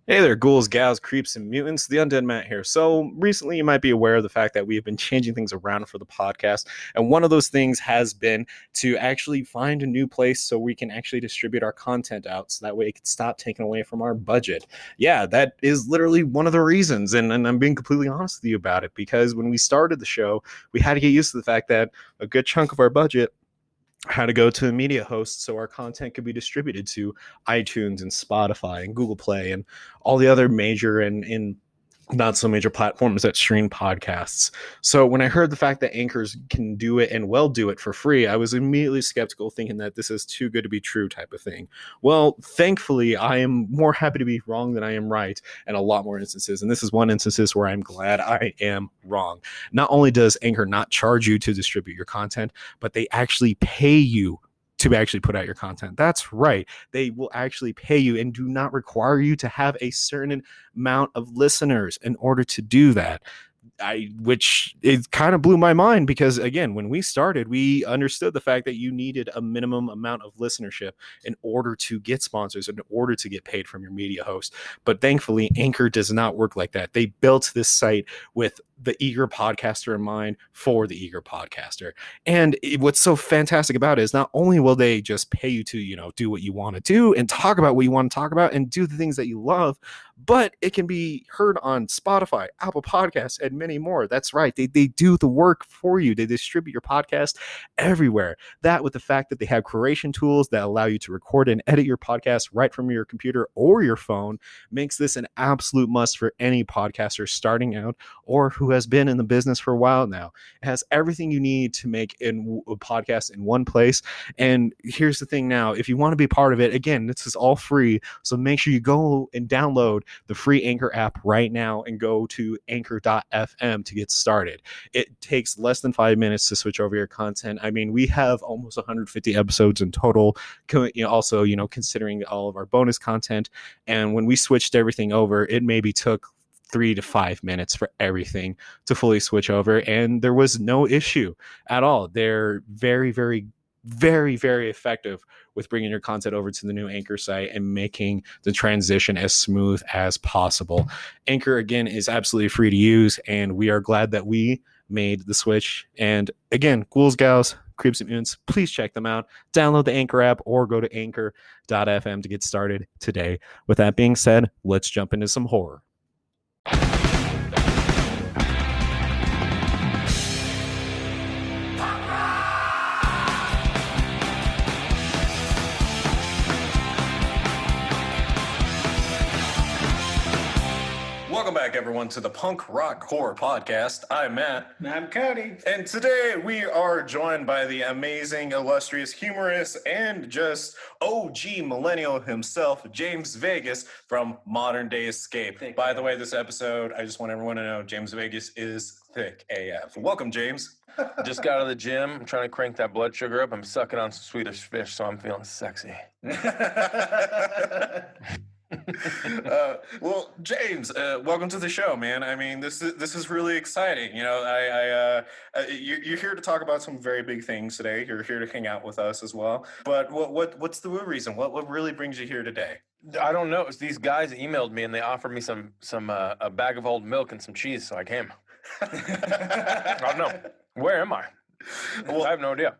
Hey there, ghouls, gals, creeps, and mutants. The Undead Matt here. So, recently you might be aware of the fact that we have been changing things around for the podcast. And one of those things has been to actually find a new place so we can actually distribute our content out so that way it can stop taking away from our budget. Yeah, that is literally one of the reasons. And I'm being completely honest with you about it because when we started the show, we had to get used to the fact that a good chunk of our budget how to go to a media host so our content could be distributed to iTunes and Spotify and Google Play and all the other major and not so major platforms that stream podcasts. So when I heard the fact that anchors can do it and will do it for free, I was immediately skeptical, thinking that this is too good to be true type of thing. Well, thankfully, I am more happy to be wrong than I am right in a lot more instances. And this is one instances where I'm glad I am wrong. Not only does Anchor not charge you to distribute your content, but they actually pay you to actually put out your content. That's right. They will actually pay you and do not require you to have a certain amount of listeners in order to do that. Which it kind of blew my mind because again, when we started, we understood the fact that you needed a minimum amount of listenership in order to get sponsors, in order to get paid from your media host. But thankfully, Anchor does not work like that. They built this site with the eager podcaster in mind for the eager podcaster. And what's so fantastic about it is not only will they just pay you to, do what you want to do and talk about what you want to talk about and do the things that you love, but it can be heard on Spotify, Apple Podcasts, and many more. That's right. They do the work for you. They distribute your podcast everywhere. That with the fact that they have creation tools that allow you to record and edit your podcast right from your computer or your phone makes this an absolute must for any podcaster starting out or who has been in the business for a while now. It has everything you need to make a podcast in one place. And here's the thing now, if you want to be part of it, again, this is all free. So make sure you go and download the free Anchor app right now and go to anchor.fm to get started. It takes less than 5 minutes to switch over your content. I mean, we have almost 150 episodes in total, also, considering all of our bonus content. And when we switched everything over, it maybe took 3 to 5 minutes for everything to fully switch over. And there was no issue at all. They're very, very, very, very effective with bringing your content over to the new Anchor site and making the transition as smooth as possible. Anchor, again, is absolutely free to use, and we are glad that we made the switch. And again, ghouls, gals, creeps, and mutants, please check them out. Download the Anchor app or go to anchor.fm to get started today. With that being said, let's jump into some horror. Welcome back, everyone, to the Punk Rock Horror Podcast. I'm Matt. And I'm Cody. And today we are joined by the amazing, illustrious, humorous, and just OG millennial himself, James Vegas from Modern Day Escape. By the way, this episode, I just want everyone to know, James Vegas is thick AF. Welcome, James. Just got out of the gym. I'm trying to crank that blood sugar up. I'm sucking on some Swedish fish, so I'm feeling sexy. Well, James, welcome to the show, man. I mean, this is really exciting. You're here to talk about some very big things today. You're here to hang out with us as well. But what's the real reason? What really brings you here today? I don't know. It's these guys emailed me and they offered me some a bag of old milk and some cheese, so I came. I don't know. Where am I? Well, I have no idea.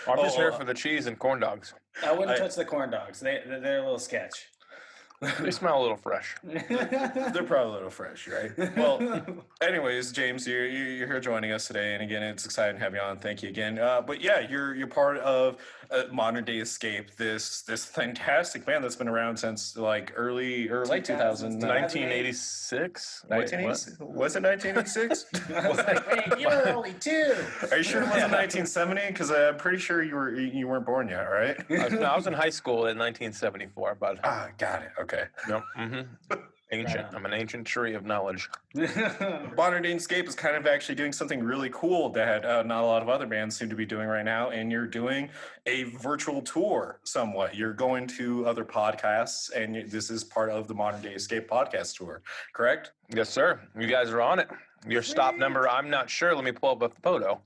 I'm just here for the cheese and corn dogs. I wouldn't touch the corn dogs. They're a little sketch. They smell a little fresh. They're probably a little fresh, right? Well, anyways, James, you're here joining us today, and again, it's exciting to have you on. Thank you again. But yeah, you're part of Modern Day Escape, this fantastic band that's been around since like early or late 2000s. 1986. 1986? Was it 1986? Wait, you were only 2. Are you sure it wasn't 1970? Because I'm pretty sure you weren't born yet, right? I was in high school in 1974, but got it. Okay. Nope. Ancient. I'm an ancient tree of knowledge. Modern Day Escape is kind of actually doing something really cool that not a lot of other bands seem to be doing right now, and you're doing a virtual tour somewhat. You're going to other podcasts, and this is part of the Modern Day Escape podcast tour, correct? Yes, sir. You guys are on it. Your stop number, I'm not sure. Let me pull up a photo.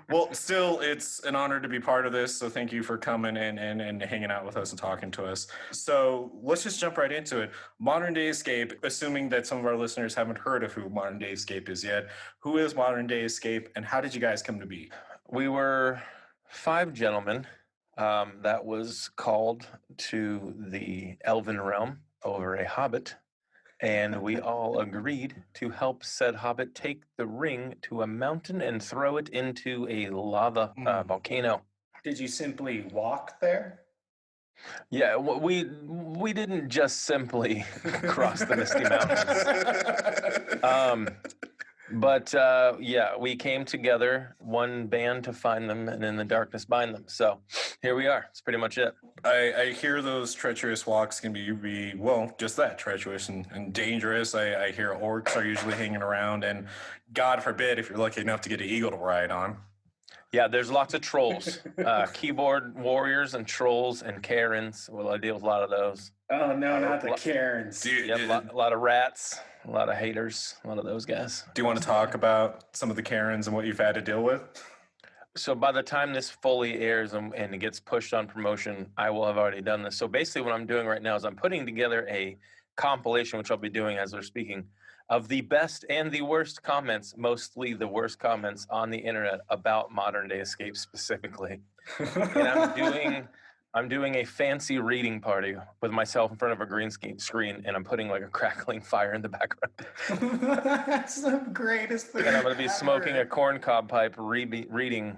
Well, still, it's an honor to be part of this. So thank you for coming in and hanging out with us and talking to us. So let's just jump right into it. Modern Day Escape, assuming that some of our listeners haven't heard of who Modern Day Escape is yet, who is Modern Day Escape and how did you guys come to be? We were 5 gentlemen that was called to the elven realm over a hobbit, and we all agreed to help said hobbit take the ring to a mountain and throw it into a lava volcano. Did you simply walk there? Yeah, we didn't just simply cross the Misty Mountains. But yeah, we came together, one band to find them, and in the darkness bind them. So here we are. That's pretty much it. I hear those treacherous walks can be well, just that, treacherous and dangerous. I hear orcs are usually hanging around, and God forbid if you're lucky enough to get an eagle to ride on. Yeah, there's lots of trolls, keyboard warriors and trolls and Karens. Well, I deal with a lot of those. Oh, no, not the Karens. Yep, a lot of rats, a lot of haters, a lot of those guys. Do you want to talk about some of the Karens and what you've had to deal with? So by the time this fully airs and it gets pushed on promotion, I will have already done this. So basically what I'm doing right now is I'm putting together a compilation, which I'll be doing as we're speaking, of the best and the worst comments, mostly the worst comments on the internet about Modern Day Escape specifically. And I'm doing a fancy reading party with myself in front of a green screen, and I'm putting like a crackling fire in the background. That's the greatest thing. And I'm going to be ever. smoking a corncob pipe, reading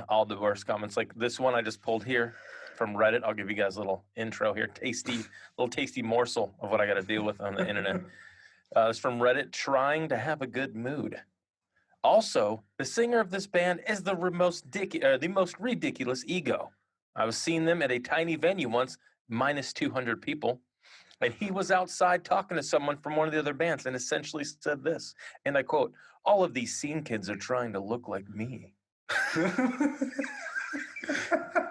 all the worst comments. Like this one I just pulled here from Reddit. I'll give you guys a little intro here, little tasty morsel of what I got to deal with on the internet. It's from Reddit, trying to have a good mood. Also, the singer of this band is the most ridiculous ego. I was seeing them at a tiny venue once, minus 200 people, and he was outside talking to someone from one of the other bands and essentially said this, and I quote, "All of these scene kids are trying to look like me."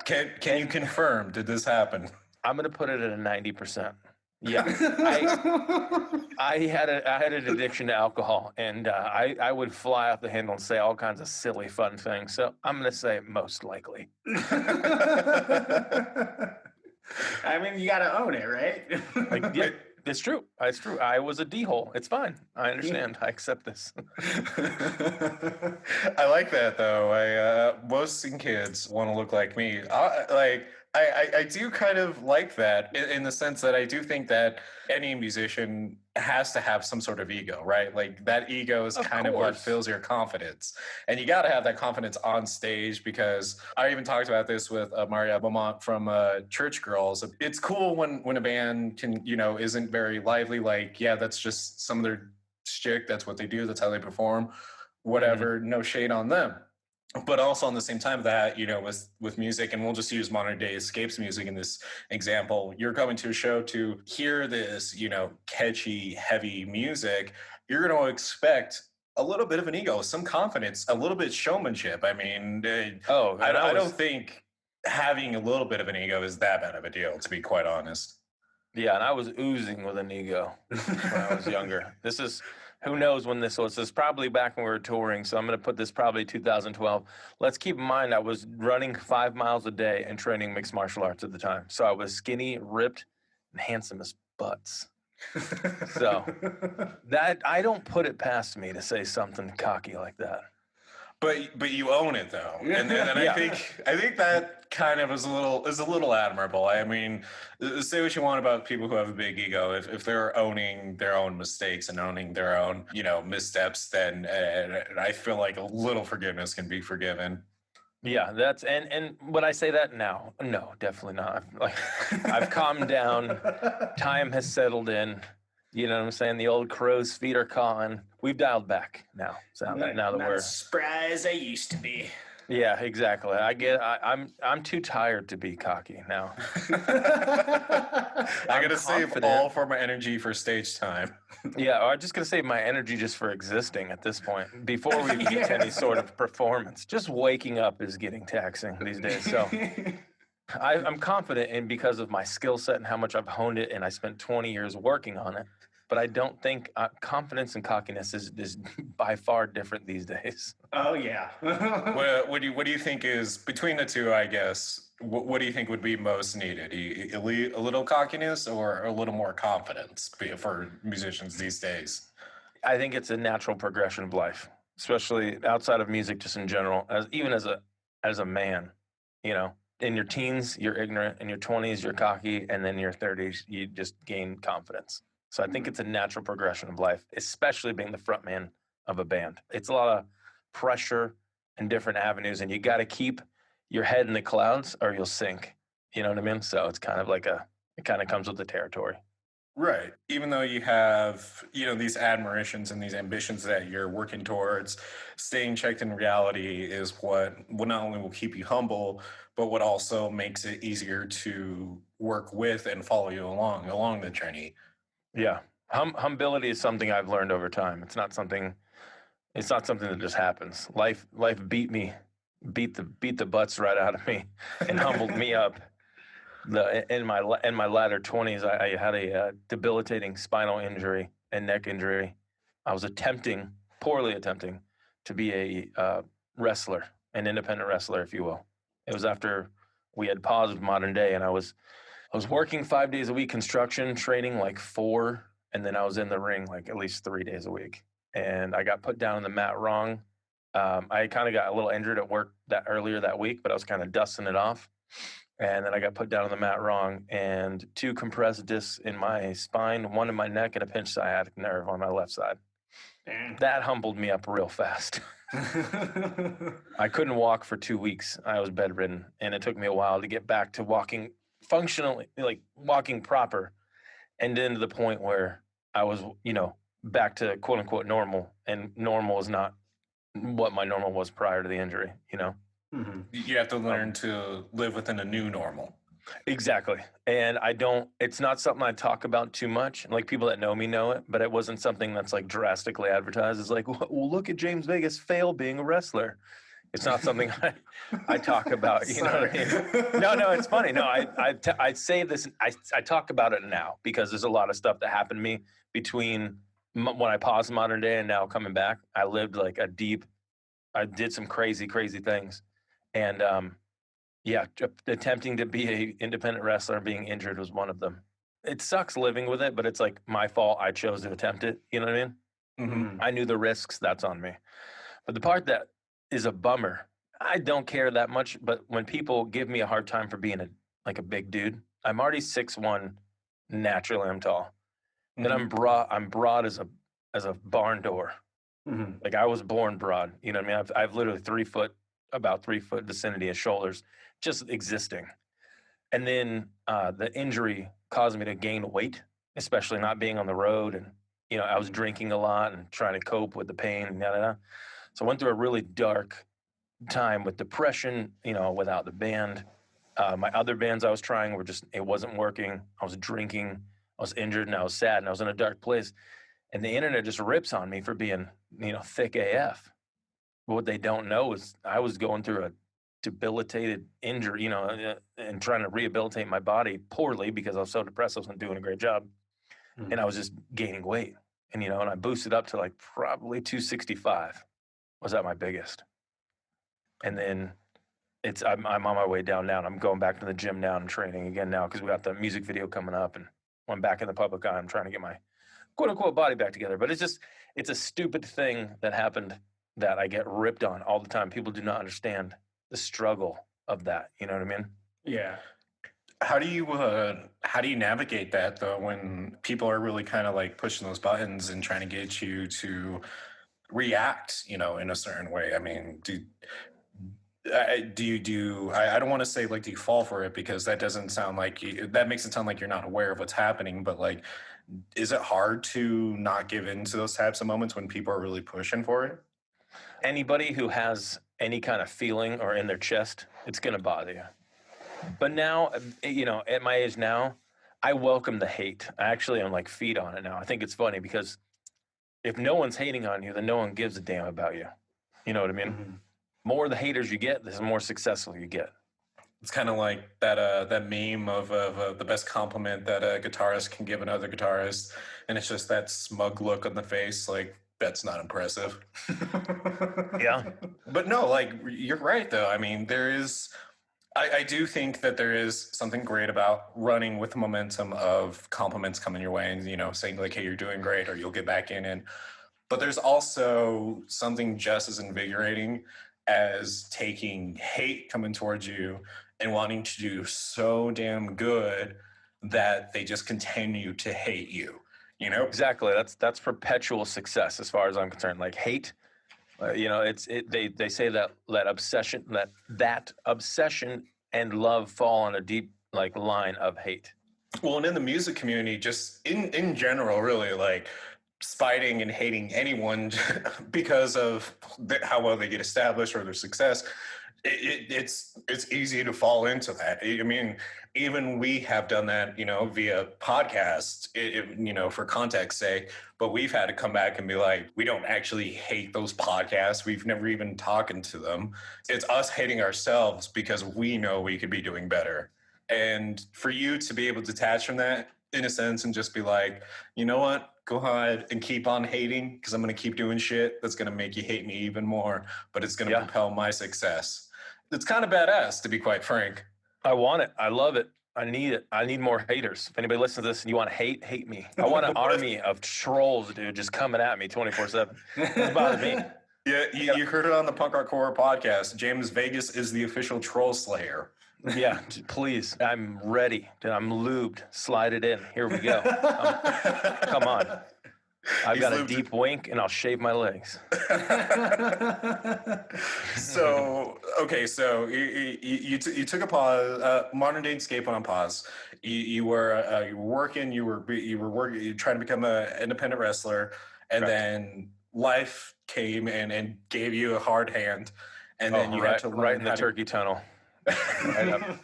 Can you confirm, did this happen? I'm going to put it at a 90%. Yeah, I had an addiction to alcohol, and I would fly off the handle and say all kinds of silly, fun things. So I'm going to say most likely. I mean, you got to own it, right? Like, yeah, it's true. It's true. I was a D-hole. It's fine. I understand. I accept this. I like that though. Most kids want to look like me. I do kind of like that in the sense that I do think that any musician has to have some sort of ego, right? Like that ego is kind of what fills your confidence. And you got to have that confidence on stage, because I even talked about this with Maria Beaumont from Church Girls. It's cool when a band can, isn't very lively. Like, yeah, that's just some of their shtick. That's what they do. That's how they perform. Whatever. No shade on them. But also on the same time that, with music, and we'll just use Modern Day Escape's music in this example, you're coming to a show to hear this, catchy, heavy music. You're going to expect a little bit of an ego, some confidence, a little bit of showmanship. I mean, I don't think having a little bit of an ego is that bad of a deal, to be quite honest. Yeah, and I was oozing with an ego when I was younger. This is... Who knows when this was? This is probably back when we were touring, so I'm going to put this probably 2012. Let's keep in mind I was running 5 miles a day and training mixed martial arts at the time. So I was skinny, ripped, and handsome as butts. So that I don't put it past me to say something cocky like that. But you own it though, and yeah. I think that kind of is a little admirable. I mean, say what you want about people who have a big ego. If they're owning their own mistakes and owning their own missteps, then I feel like a little forgiveness can be forgiven. Yeah, that's and would I say that now? No, definitely not. I've calmed down. Time has settled in. You know what I'm saying? The old crow's feet are cawing. We've dialed back now. So now that we're as spry as I used to be. Yeah, exactly. I'm too tired to be cocky now. I gotta save all for my energy for stage time. Yeah, I'm just gonna save my energy just for existing at this point. Before we get to any sort of performance, just waking up is getting taxing these days. So I'm confident in because of my skill set and how much I've honed it, and I spent 20 years working on it. but I don't think confidence and cockiness is by far different these days. Oh yeah. What do you think is between the two? I guess what do you think would be most needed? A little cockiness or a little more confidence for musicians these days? I think it's a natural progression of life, especially outside of music, just in general. Even as a man, you know, in your teens you're ignorant, in your 20s you're cocky, and then in your 30s you just gain confidence. So I think it's a natural progression of life, especially being the front man of a band. It's a lot of pressure and different avenues, and you got to keep your head in the clouds or you'll sink. You know what I mean? So it's kind of like it kind of comes with the territory. Right. Even though you have, these admirations and these ambitions that you're working towards, staying checked in reality is what not only will keep you humble, but what also makes it easier to work with and follow you along the journey. Yeah. Humility is something I've learned over time. It's not something that just happens. Life beat the butts right out of me and humbled me up. In my latter 20s, I had a debilitating spinal injury and neck injury. I was poorly attempting to be a wrestler, an independent wrestler, if you will. It was after we had paused Modern Day, and I was working 5 days a week construction, training like 4, and then I was in the ring like at least 3 days a week. And I got put down on the mat wrong. I kind of got a little injured at work earlier that week, but I was kind of dusting it off. And then I got put down on the mat wrong, and 2 compressed discs in my spine, 1 in my neck, and a pinched sciatic nerve on my left side. Damn. That humbled me up real fast. I couldn't walk for 2 weeks. I was bedridden, and it took me a while to get back to walking functionally, like walking proper, and then to the point where I was, back to quote unquote normal, and normal is not what my normal was prior to the injury, Mhm. You have to learn to live within a new normal. Exactly. And it's not something I talk about too much. Like people that know me know it, but it wasn't something that's like drastically advertised. It's like, well, look at James Vegas fail being a wrestler. It's not something I talk about, you know what I mean? No, it's funny. No, I say this, I talk about it now because there's a lot of stuff that happened to me between when I paused Modern Day and now coming back. I lived like I did some crazy, crazy things. And, yeah, attempting to be a independent wrestler and being injured was one of them. It sucks living with it, but it's like my fault. I chose to attempt it. You know what I mean? Mhm. I knew the risks. That's on me. But the part that is a bummer, I don't care that much. But when people give me a hard time for being a big dude, I'm already 6'1". Naturally, I'm tall. Then I'm broad as a barn door. Mhm. Like I was born broad. You know what I mean? I've literally about 3 foot vicinity of shoulders, just existing. And then the injury caused me to gain weight, especially not being on the road. And, I was drinking a lot and trying to cope with the pain and yada, yada. So I went through a really dark time with depression, without the band. My other bands I was trying it wasn't working. I was drinking, I was injured, and I was sad, and I was in a dark place. And the internet just rips on me for being, thick AF. But what they don't know is I was going through a debilitated injury, and trying to rehabilitate my body poorly because I was so depressed. I wasn't doing a great job. Mhm. And I was just gaining weight. And, and I boosted up to like probably 265 was at my biggest. And then I'm on my way down now. And I'm going back to the gym now and training again now because we got the music video coming up and I'm back in the public eye. I'm trying to get my quote unquote body back together. But it's a stupid thing that happened that I get ripped on all the time. People do not understand the struggle of that. You know what I mean? Yeah. How do you navigate that though when people are really kind of like pushing those buttons and trying to get you to react, in a certain way? I mean, I don't want to say like do you fall for it because that doesn't sound like that makes it sound like you're not aware of what's happening, but like is it hard to not give in to those types of moments when people are really pushing for it? Anybody who has any kind of feeling or in their chest, it's going to bother you. But now, at my age now, I welcome the hate. I actually am like feed on it now. I think it's funny because if no one's hating on you, then no one gives a damn about you. You know what I mean? Mhm. More the haters you get, the more successful you get. It's kind of like that meme of the best compliment that a guitarist can give another guitarist, and it's just that smug look on the face, like that's not impressive. Yeah. But no, like you're right though. I mean, I do think that there is something great about running with the momentum of compliments coming your way, and saying like, "Hey, you're doing great," or "You'll get back in." And but there's also something just as invigorating as taking hate coming towards you and wanting to do so damn good that they just continue to hate you. Exactly. That's perpetual success as far as I'm concerned. Like hate, they say that obsession and love fall on a deep like line of hate. Well, and in the music community, just in general, really, like spiting and hating anyone because of how well they get established or their success, it's easy to fall into that. I mean, even we have done that, via podcasts, for context sake. But we've had to come back and be like, we don't actually hate those podcasts. We've never even talked to them. It's us hating ourselves because we know we could be doing better. And for you to be able to detach from that, in a sense, and just be like, you know what? Go ahead and keep on hating because I'm going to keep doing shit that's going to make you hate me even more, but it's going to propel my success. It's kind of badass, to be quite frank. I want it. I love it. I need it. I need more haters. If anybody listens to this and you want to hate me. I want an army of trolls, dude, just coming at me 24/7. Doesn't bother me. Yeah, you heard it on the Punk Rock Horror podcast. James Vegas is the official troll slayer. Yeah, please. I'm ready. I'm lubed. Slide it in. Here we go. Come on. I've got a deep wink and I'll shave my legs. So you took a pause. Modern day escape on pause. You were working. You were working. You trying to become an independent wrestler, and then life came and gave you a hard hand, and then you had to learn right in the turkey tunnel. Right up.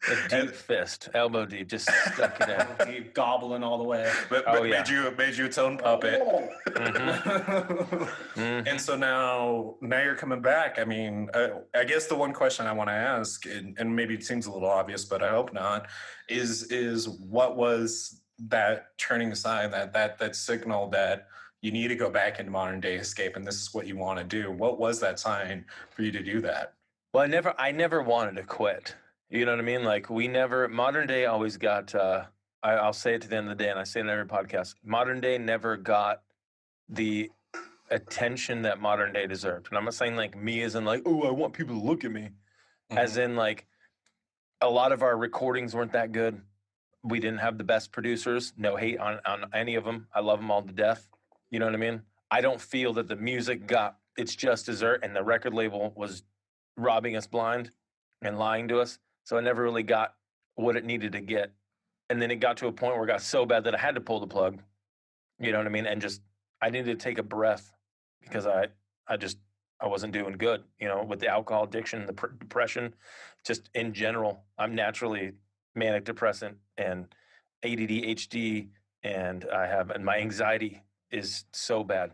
A deep fist, elbow deep, just stuck it in. Deep gobbling all the way. But made you its own puppet. And so now you're coming back. I mean, I guess the one question I want to ask, and maybe it seems a little obvious, but I hope not, is what was that turning sign, that signal that you need to go back into modern day escape, and this is what you want to do? What was that sign for you to do that? Well, I never wanted to quit. You know what I mean? Like modern day always got, I'll say it to the end of the day, and I say it in every podcast, modern day never got the attention that modern day deserved. And I'm not saying like me as in like, oh, I want people to look at me. As in like, a lot of our recordings weren't that good. We didn't have the best producers. No hate on any of them. I love them all to death. You know what I mean? I don't feel that the music got its just dessert and the record label was robbing us blind and lying to us. So I never really got what it needed to get. And then it got to a point where it got so bad that I had to pull the plug. You know what I mean? And just, I needed to take a breath because I wasn't doing good, with the alcohol addiction, the depression, just in general. I'm naturally manic depressant and ADD, HD, and my anxiety is so bad.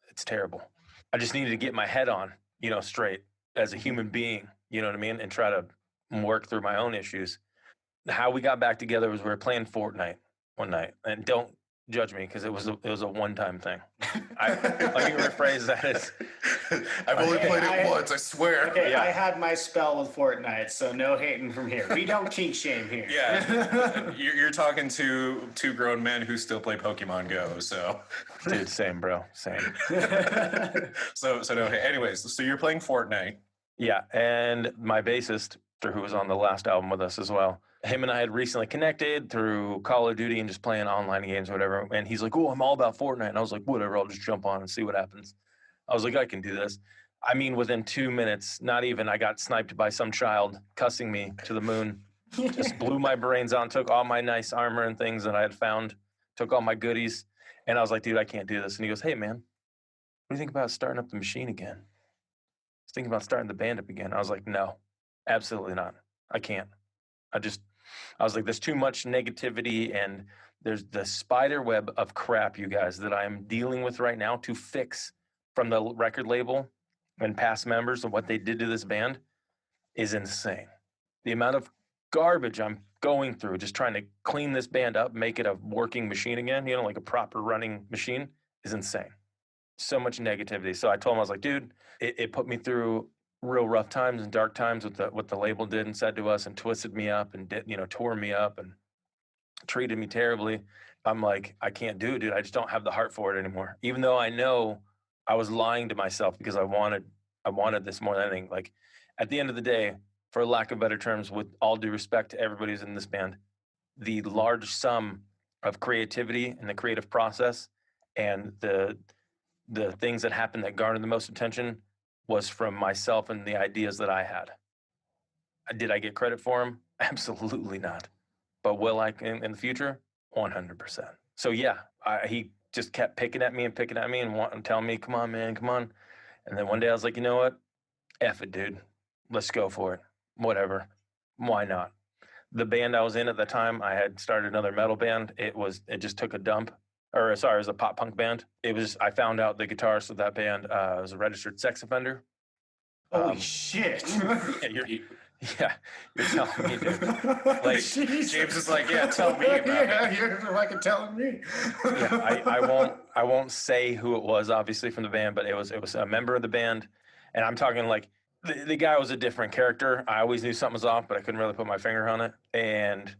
It's terrible. I just needed to get my head on, straight as a human being, you know what I mean? And try to work through my own issues. How we got back together was we were playing Fortnite one night, and don't judge me because it was a one-time thing. Let me rephrase that. I've only played it once, I swear. Okay, yeah. I had my spell with Fortnite, so no hating from here. We don't kink shame here. Yeah, you're talking to two grown men who still play Pokemon Go, so. Dude, same, bro, same. So no. Anyways, so you're playing Fortnite. Yeah, and my bassist, who was on the last album with us as well, him and I had recently connected through Call of Duty and just playing online games or whatever. And he's like, oh, I'm all about Fortnite. And I was like, whatever, I'll just jump on and see what happens. I was like, I can do this. I mean, within 2 minutes, not even, I got sniped by some child cussing me to the moon. Just blew my brains out, took all my nice armor and things that I had found, took all my goodies. And I was like, dude, I can't do this. And he goes, hey, man, what do you think about starting up the machine again? I was thinking about starting the band up again. I was like, no, absolutely not. I can't. I was like, there's too much negativity and there's the spider web of crap, you guys, that I'm dealing with right now to fix from the record label and past members of what they did to this band is insane. The amount of garbage I'm going through just trying to clean this band up, make it a working machine again, you know, like a proper running machine, is insane. So much negativity. So I told him, I was like, dude, it put me through real rough times and dark times with what the label did and said to us and twisted me up and did, you know, tore me up and treated me terribly. I'm like, I can't do it, dude. I just don't have the heart for it anymore. Even though I know I was lying to myself because I wanted this more than anything. Like at the end of the day, for lack of better terms, with all due respect to everybody who's in this band, the large sum of creativity and the creative process and the things that happened that garnered the most attention was from myself and the ideas that I had. Did I get credit for them? Absolutely not. But will I in the future? 100%. So yeah, he just kept picking at me and telling me, come on, man, come on. And then one day I was like, you know what? F it, dude. Let's go for it. Whatever. Why not? The band I was in at the time, I had started another metal band. It just took a dump. Or sorry, it was a pop punk band. I found out the guitarist of that band was a registered sex offender. Holy shit. Yeah, you're telling me, dude. Like James is like, yeah, tell me about it. You're fucking telling me. Yeah, I won't say who it was, obviously, from the band, but it was a member of the band, and I'm talking like the guy was a different character. I always knew something was off, but I couldn't really put my finger on it. And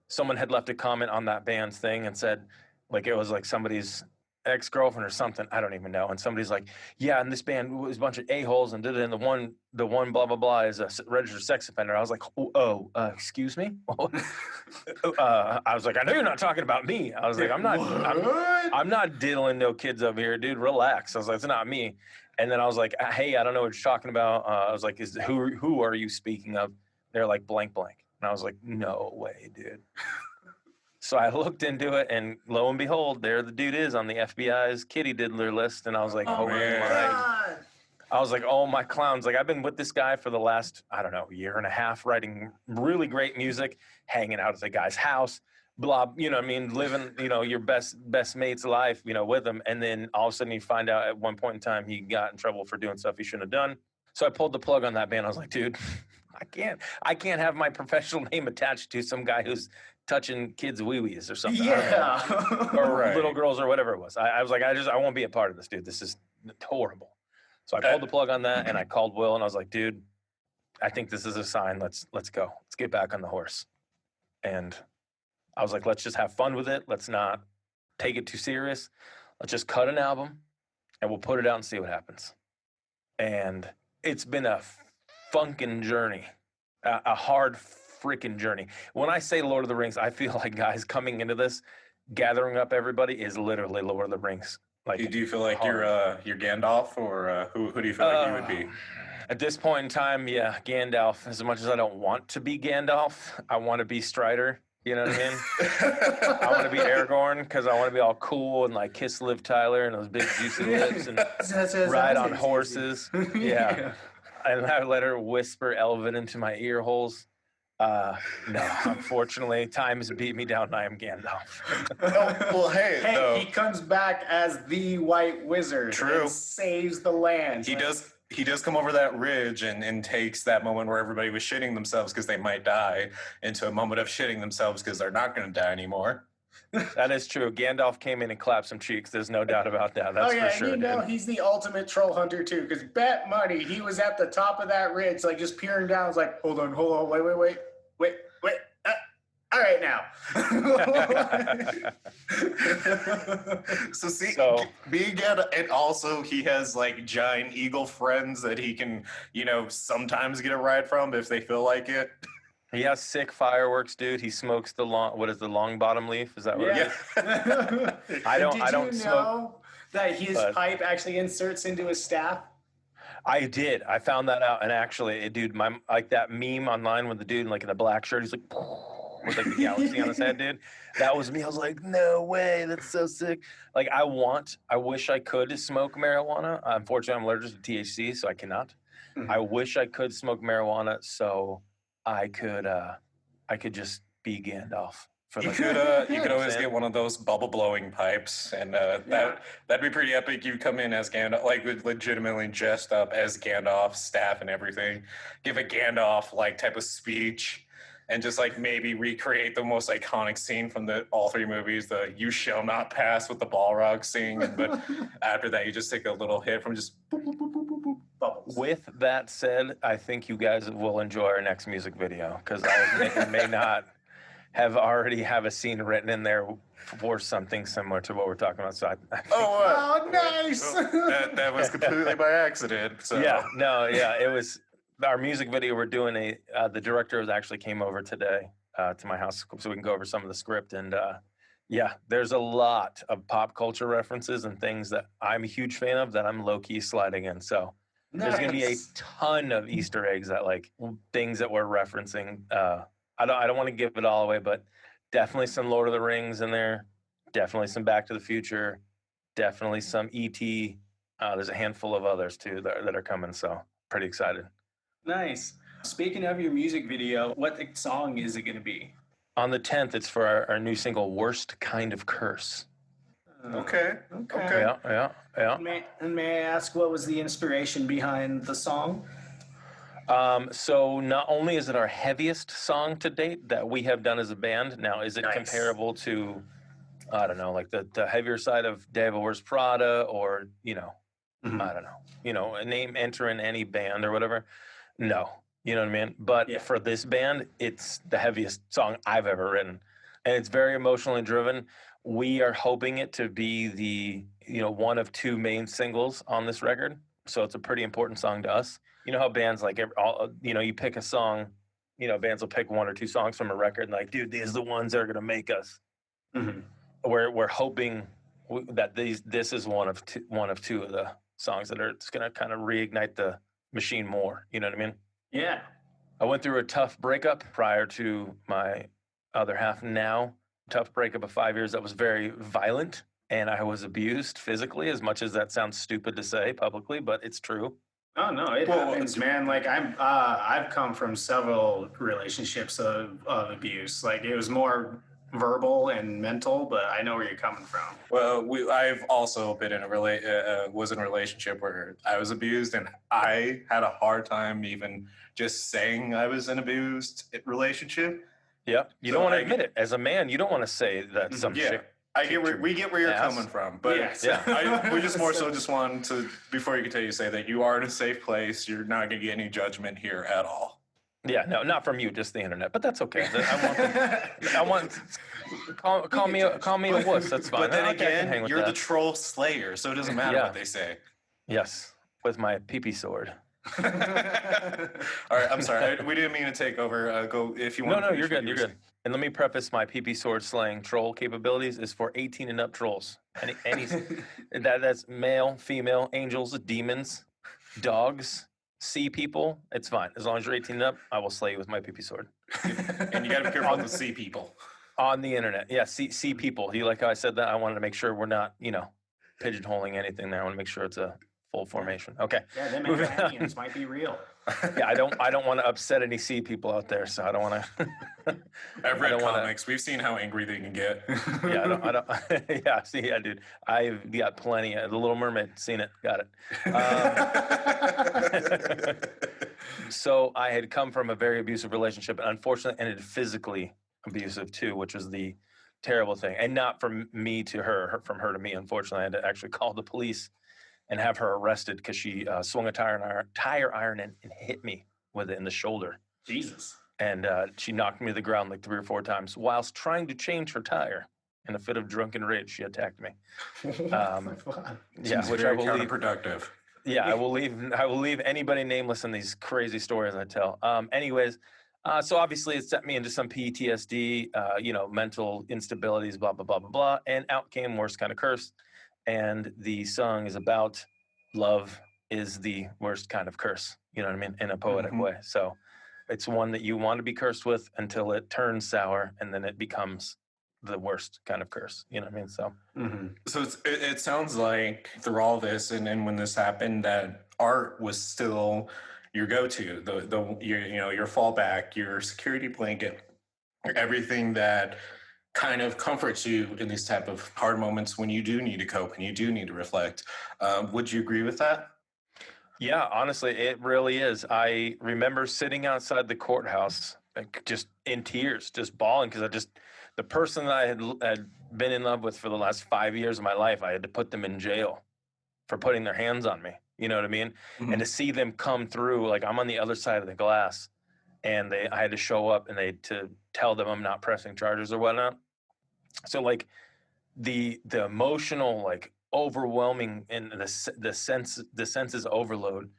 someone had left a comment on that band's thing and said, like it was like somebody's ex-girlfriend or something. I don't even know. And somebody's like, yeah, and this band was a bunch of a-holes and did it. And the one blah, blah, blah is a registered sex offender. I was like, excuse me? I was like, I know you're not talking about me. I was like, I'm not diddling no kids over here, dude. Relax. I was like, it's not me. And then I was like, hey, I don't know what you're talking about. I was like, who are you speaking of? They're like blank. And I was like, no way, dude. So I looked into it, and lo and behold, there the dude is on the FBI's kitty diddler list. And I was like, oh my clowns. Like, I've been with this guy for the last, I don't know, year and a half, writing really great music, hanging out at the guy's house, blah, you know what I mean, living, you know, your best mate's life, you know, with him. And then all of a sudden you find out at one point in time he got in trouble for doing stuff he shouldn't have done. So I pulled the plug on that band. I was like, dude, I can't have my professional name attached to some guy who's touching kids' wee-wees or something. Yeah. Or little girls or whatever it was. I was like, I won't be a part of this, dude. This is horrible. So I pulled the plug on that, and I called Will, and I was like, dude, I think this is a sign. Let's go. Let's get back on the horse. And I was like, let's just have fun with it. Let's not take it too serious. Let's just cut an album, and we'll put it out and see what happens. And it's been a funkin' journey, a hard freaking journey. When I say Lord of the Rings, I feel like, guys, coming into this, gathering up everybody is literally Lord of the Rings. Like, Do you feel like you're Gandalf, or who do you feel like you would be? At this point in time, yeah, Gandalf. As much as I don't want to be Gandalf, I want to be Strider. You know what I mean? I want to be Aragorn because I want to be all cool and like kiss Liv Tyler and those big juicy lips and ride on horses. Yeah. And I let her whisper Elven into my ear holes. No, unfortunately, time has beat me down and I am Gandalf. Well, hey, he comes back as the White Wizard. True. And saves the land. He does come over that ridge and takes that moment where everybody was shitting themselves because they might die into a moment of shitting themselves because they're not going to die anymore. That is true. Gandalf came in and clapped some cheeks. There's no doubt about that. That's for sure. And you know he's the ultimate troll hunter too. Because bet money he was at the top of that ridge, like just peering down. I was like, hold on, wait. All right now. So being Gandalf, and also he has like giant eagle friends that he can, you know, sometimes get a ride from if they feel like it. He has sick fireworks, dude. He smokes the long bottom leaf? Is that what it is? I don't Did you smoke. know that his pipe actually inserts into his staff? I did. I found that out, and actually, dude, like that meme online with the dude like in the black shirt, he's like with like the galaxy on his head, dude. That was me. I was like, no way, that's so sick. Like, I wish I could smoke marijuana. Unfortunately, I'm allergic to THC, so I cannot. Mm-hmm. I wish I could smoke marijuana so I could just be Gandalf For You the, could know what I'm always saying? get one of those bubble blowing pipes, and that'd be pretty epic. You come in as Gandalf, like legitimately dressed up as Gandalf, staff and everything. Give a Gandalf like type of speech, and just like maybe recreate the most iconic scene from all three movies, the "You shall not pass" with the Balrog scene. But after that, you just take a little hit from just boop, boop, boop, boop, boop, boop, bubbles. With that said, I think you guys will enjoy our next music video because I may or may not already have a scene written in there for something similar to what we're talking about. So I think, Oh, nice. That was completely by accident. So it was our music video. We're doing the director actually came over today to my house so we can go over some of the script and there's a lot of pop culture references and things that I'm a huge fan of that I'm low key sliding in. So there's going to be a ton of Easter eggs that like things that we're referencing. I don't want to give it all away, but definitely some Lord of the Rings in there. Definitely some Back to the Future. Definitely some E.T. There's a handful of others too that are coming. So pretty excited. Nice. Speaking of your music video, what song is it going to be? On the 10th, it's for our new single, Worst Kind of Curse. Okay. Yeah. And may I ask what was the inspiration behind the song? So not only is it our heaviest song to date that we have done as a band, now is it comparable to, I don't know, like the heavier side of Devil Wears Prada or, I don't know, a name enter in any band or whatever? No, you know what I mean? But for this band, it's the heaviest song I've ever written. And it's very emotionally driven. We are hoping it to be the, one of two main singles on this record. So it's a pretty important song to us. You know how bands like, you pick a song, bands will pick one or two songs from a record and like, dude, these are the ones that are going to make us. Mm-hmm. We're hoping that this is one of two of the songs that are just going to kind of reignite the machine more. You know what I mean? Yeah. I went through a tough breakup prior to my other half now. Tough breakup of 5 years that was very violent, and I was abused physically, as much as that sounds stupid to say publicly, but it's true. Oh no, it happens, man. Like I've come from several relationships of abuse. Like it was more verbal and mental, but I know where you're coming from. Well, I've also been in was in a relationship where I was abused, and I had a hard time even just saying I was in an abused relationship. Yeah, you don't want to admit it as a man. You don't want to say that some shit. We get where you're coming from, but we just more so just wanted to, before you continue, say that you are in a safe place. You're not going to get any judgment here at all. Yeah, no, not from you, just the internet. But that's okay. Call me a wuss. That's fine. But then again, you're the troll slayer, so it doesn't matter what they say. Yes, with my pee-pee sword. All right, I'm sorry. We didn't mean to take over. Go if you want. No, you're good. You're good. And let me preface my pee-pee sword slaying troll capabilities is for 18 and up trolls. Any that's male, female, angels, demons, dogs, sea people. It's fine as long as you're 18 and up. I will slay you with my pee-pee sword. And you got to be careful with the sea people on the internet. Yeah, sea people. You like how I said that? I wanted to make sure we're not, pigeonholing anything there. I want to make sure it's a full formation. Okay. Yeah, them aliens might be real. Yeah, I don't want to upset any sea people out there, so I don't want to. I've read comics. We've seen how angry they can get. Yeah, I don't. Yeah, dude. I've got plenty. The Little Mermaid, seen it, got it. So I had come from a very abusive relationship, and unfortunately ended physically abusive too, which was the terrible thing, and not from me to her, from her to me. Unfortunately, I had to actually call the police and have her arrested because she swung a tire iron and hit me with it in the shoulder. Jesus. And she knocked me to the ground like 3 or 4 times whilst trying to change her tire. In a fit of drunken rage, she attacked me. Which I will counterproductive. Yeah, I will leave anybody nameless in these crazy stories I tell. So obviously it set me into some PTSD, mental instabilities, blah, blah, blah, blah, blah. And out came Worst Kind of Curse. And the song is about love is the worst kind of curse, you know what I mean, in a poetic way. So it's one that you want to be cursed with until it turns sour, and then it becomes the worst kind of curse, you know what I mean? So so it sounds like through all this and when this happened that art was still your go-to, your fallback, your security blanket, everything that kind of comforts you in these type of hard moments when you do need to cope and you do need to reflect. Would you agree with that? Yeah, honestly, it really is. I remember sitting outside the courthouse, like, just in tears, just bawling, because the person that I had been in love with for the last 5 years of my life, I had to put them in jail for putting their hands on me. You know what I mean? And to see them come through, like, I'm on the other side of the glass, and I had to show up, and to tell them I'm not pressing charges or whatnot. So, like, the emotional, like, overwhelming, and the senses overload,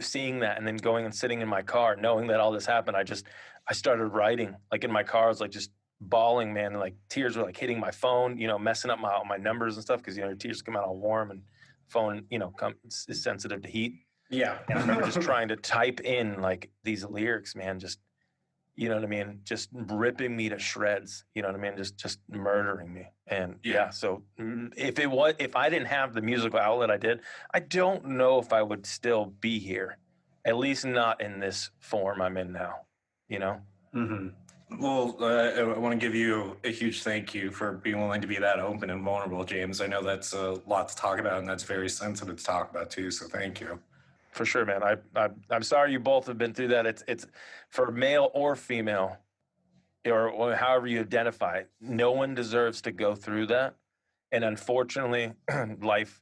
seeing that, and then going and sitting in my car knowing that all this happened, I started writing, like, in my car. I was like just bawling, man, and like tears were like hitting my phone, messing up my numbers and stuff, because your tears come out all warm, and phone is sensitive to heat. Yeah. And I remember just trying to type in like these lyrics, man, just, you know what I mean? Just ripping me to shreds, you know what I mean? Just murdering me. And yeah, so if I didn't have the musical outlet I did, I don't know if I would still be here, at least not in this form I'm in now, you know? Well, I want to give you a huge thank you for being willing to be that open and vulnerable, James. I know that's a lot to talk about, and that's very sensitive to talk about too. So thank you. For sure, man. I'm sorry you both have been through that. It's for male or female, or however you identify, no one deserves to go through that. And unfortunately, life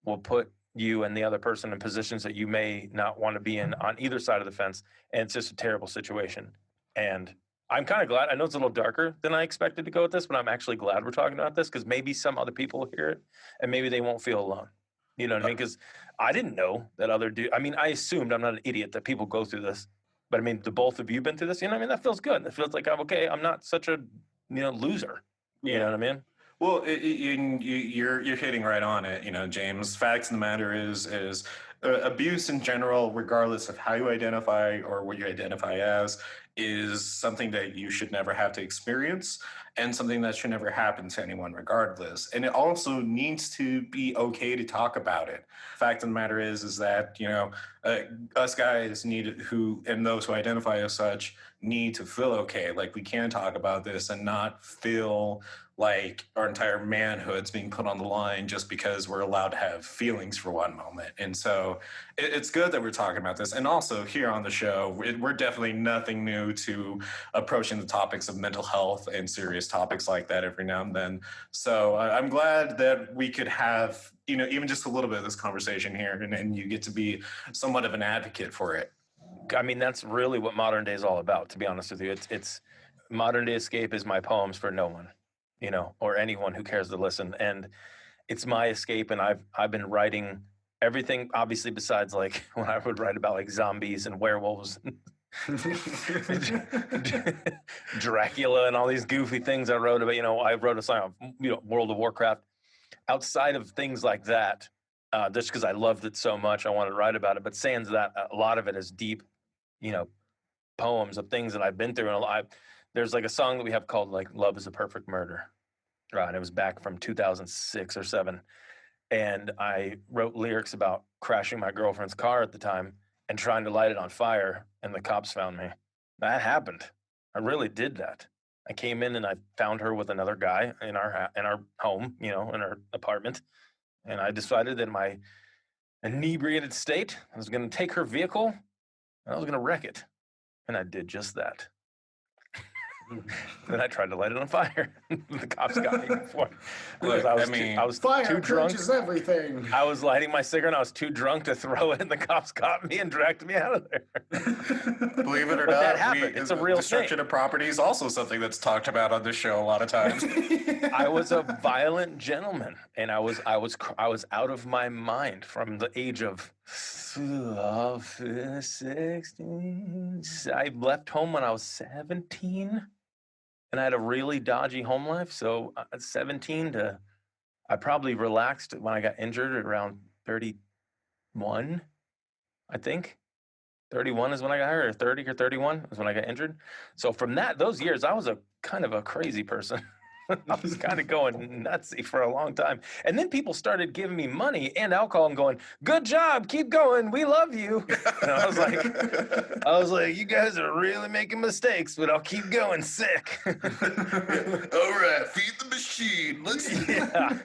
will put you and the other person in positions that you may not want to be in on either side of the fence. And it's just a terrible situation. And I'm kind of glad. I know it's a little darker than I expected to go with this, but I'm actually glad we're talking about this, because maybe some other people will hear it and maybe they won't feel alone. You know what I mean? Because I didn't know that other dude. I mean, I assumed, I'm not an idiot, that people go through this. But I mean, the both of you been through this. You know what I mean? That feels good. It feels like I'm okay. I'm not such a loser. Yeah. You know what I mean? Well, you're hitting right on it, James. Facts of the matter is abuse in general, regardless of how you identify or what you identify as, is something that you should never have to experience, and something that should never happen to anyone, regardless. And it also needs to be okay to talk about it. Fact of the matter is that us guys and those who identify as such need to feel okay. Like, we can talk about this and not feel like our entire manhood's being put on the line just because we're allowed to have feelings for one moment. And so it's good that we're talking about this. And also, here on the show, we're definitely nothing new to approaching the topics of mental health and serious topics like that every now and then. So I'm glad that we could have, even just a little bit of this conversation here, and you get to be somewhat of an advocate for it. I mean, that's really what modern day is all about, to be honest with you. It's modern day escape is my poems for no one, or anyone who cares to listen. And it's my escape. And I've been writing everything, obviously, besides like when I would write about like zombies and werewolves, Dracula, and all these goofy things I wrote about. I wrote a song of World of Warcraft. Outside of things like that, just because I loved it so much, I wanted to write about it. But sans that, a lot of it is deep, poems of things that I've been through. And there's like a song that we have called like "Love Is a Perfect Murder," right? And it was back from 2006 or 7, and I wrote lyrics about crashing my girlfriend's car at the time and trying to light it on fire, and the cops found me. That happened. I really did that. I came in and I found her with another guy in our home, in our apartment, and I decided that in my inebriated state, I was going to take her vehicle and I was going to wreck it, and I did just that. Then I tried to light it on fire. The cops got me before. Look, I was Fire too drunk. quenches everything. I was lighting my cigarette and I was too drunk to throw it, and the cops got me and dragged me out of there. Believe it or But not, that happened. It's a real destruction thing. of property is also something that's talked about on this show a lot of times. I was a violent gentleman, and I was out of my mind from the age of 16. I left home when I was 17. And I had a really dodgy home life. So at 17 I probably relaxed when I got injured at around 31, I think. 31 is when I got hurt, or 30 or 31 is when I got injured. So from those years, I was a kind of a crazy person. I was kind of going nutsy for a long time. And then people started giving me money and alcohol and going, good job, keep going, we love you. And I was like, you guys are really making mistakes, but I'll keep going sick. All right, feed the machine. Let's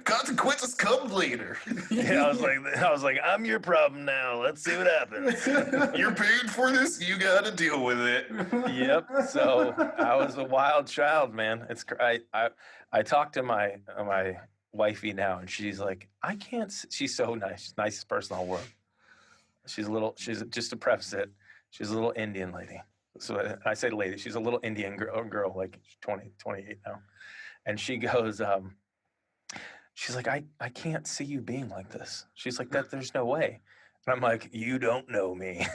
consequences come later. Yeah, I was like, I'm your problem now. Let's see what happens. You're paid for this. You got to deal with it. Yep. So I was a wild child, man. I talked to my wifey now, and she's like, I can't. She's so nice. She's the nicest person in the world. She's just to preface it, she's a little Indian lady. So I say lady. She's a little Indian girl, like 20, 28 now, and she goes, she's like, I can't see you being like this. She's like, that. There's no way. And I'm like, you don't know me.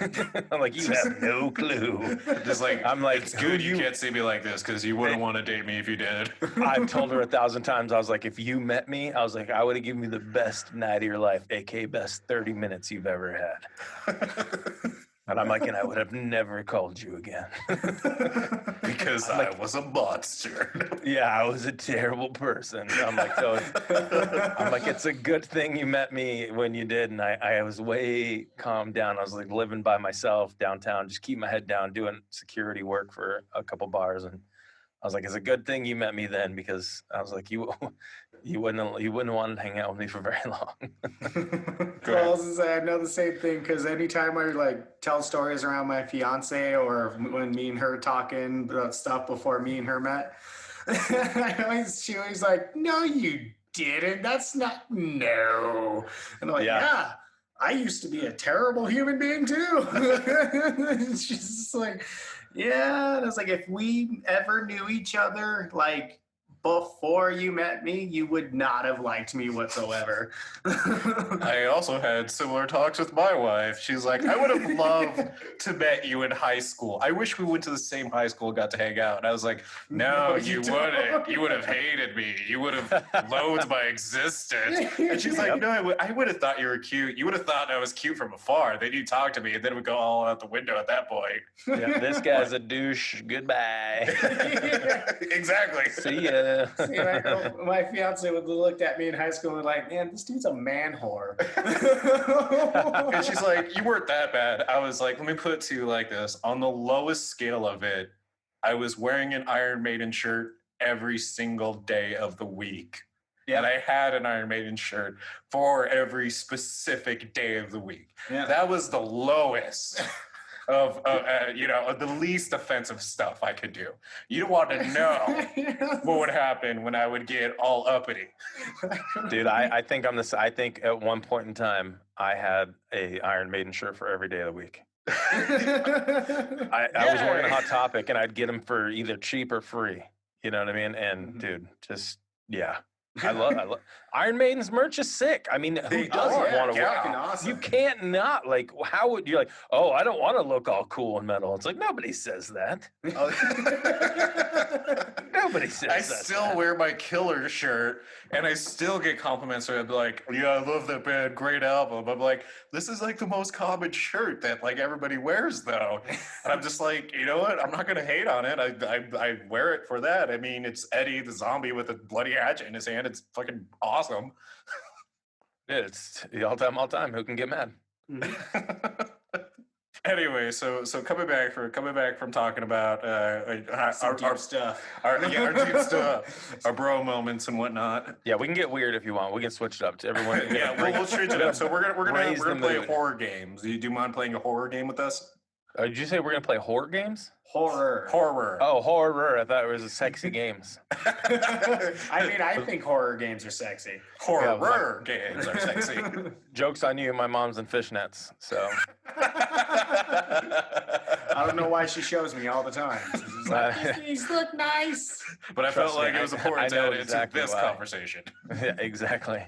I'm like, you have no clue. Just like, I'm like, it's good you can't see me like this because you wouldn't want to date me if you did. I've told her 1,000 times. I was like, if you met me, I was like, I would have given you the best night of your life, aka best 30 minutes you've ever had. And I'm like, and I would have never called you again. Because I was a monster. Yeah, I was a terrible person. I'm like, it's a good thing you met me when you did. And I was way calmed down. I was like living by myself downtown, just keep my head down, doing security work for a couple bars. And I was like, it's a good thing you met me then, because I was like, you wouldn't want to hang out with me for very long. Well, I was gonna say, I know the same thing, because anytime I like tell stories around my fiance, or when me and her talking about stuff before me and her met, she always like, no, you didn't. That's not, no. And I'm like, yeah, I used to be a terrible human being too. She's just like, yeah. And I was like, if we ever knew each other, like, before you met me, you would not have liked me whatsoever. I also had similar talks with my wife. She's like, I would have loved to met you in high school. I wish we went to the same high school and got to hang out. And I was like, no, you wouldn't. You would have hated me. You would have loathed my existence. And she's like, no, I would have thought you were cute. You would have thought I was cute from afar. Then you talk to me, and then we go all out the window at that point. Yeah, this guy's a douche. Goodbye. Exactly. See ya. See, my fiance would have looked at me in high school and like, man, this dude's a man whore. And she's like, you weren't that bad. I was like, let me put it to you like this. On the lowest scale of it, I was wearing an Iron Maiden shirt every single day of the week. Yeah. And I had an Iron Maiden shirt for every specific day of the week. Yeah. That was the lowest of the least offensive stuff I could do. You don't want to know what would happen when I would get all uppity. Dude, I think I think at one point in time I had a Iron Maiden shirt for every day of the week. I was wearing a Hot Topic, and I'd get them for either cheap or free. You know what I mean? And dude, just I love Iron Maiden's merch is sick. I mean, who doesn't want to wear it? Awesome. You can't not, like, how would you, like, oh, I don't want to look all cool and metal. It's like, nobody says that. Nobody says that. I still wear my Killer shirt, and I still get compliments where I'd be like, yeah, I love that band, great album. I'm like, this is like the most common shirt that like everybody wears though. And I'm just like, you know what? I'm not gonna hate on it. I wear it for that. I mean, it's Eddie the zombie with a bloody hatchet in his hand. It's fucking awesome. Yeah, it's all time. Who can get mad? Anyway, so coming back from talking about our deep stuff, our deep stuff, our bro moments and whatnot. Yeah, we can get weird if you want. We can switch it up to everyone. Yeah, we'll change it up. So we're gonna play horror games. Do you mind playing a horror game with us? Did you say we're gonna play horror games? Horror. Oh, horror. I thought it was sexy games. I mean, I think horror games are sexy. Horror games are sexy. Joke's on you. My mom's in fishnets, so. I don't know why she shows me all the time. She's like, these look nice. But I felt like it was important to add into this conversation. Yeah, exactly.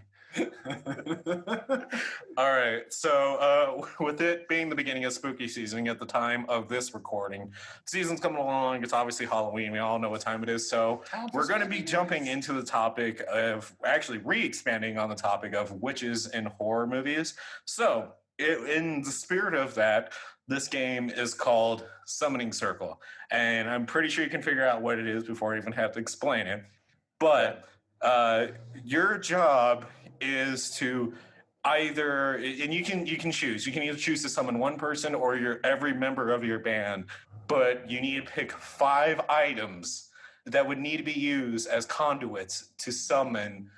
All right, so with it being the beginning of spooky season at the time of this recording, season's coming along. It's obviously Halloween. We all know what time it is. So we're going to be jumping into the topic of actually re-expanding on the topic of witches in horror movies. So in the spirit of that, this game is called Summoning Circle, and I'm pretty sure you can figure out what it is before I even have to explain it. But your job is to either, and you can choose. You can either choose to summon one person or every member of your band, but you need to pick 5 items that would need to be used as conduits to summon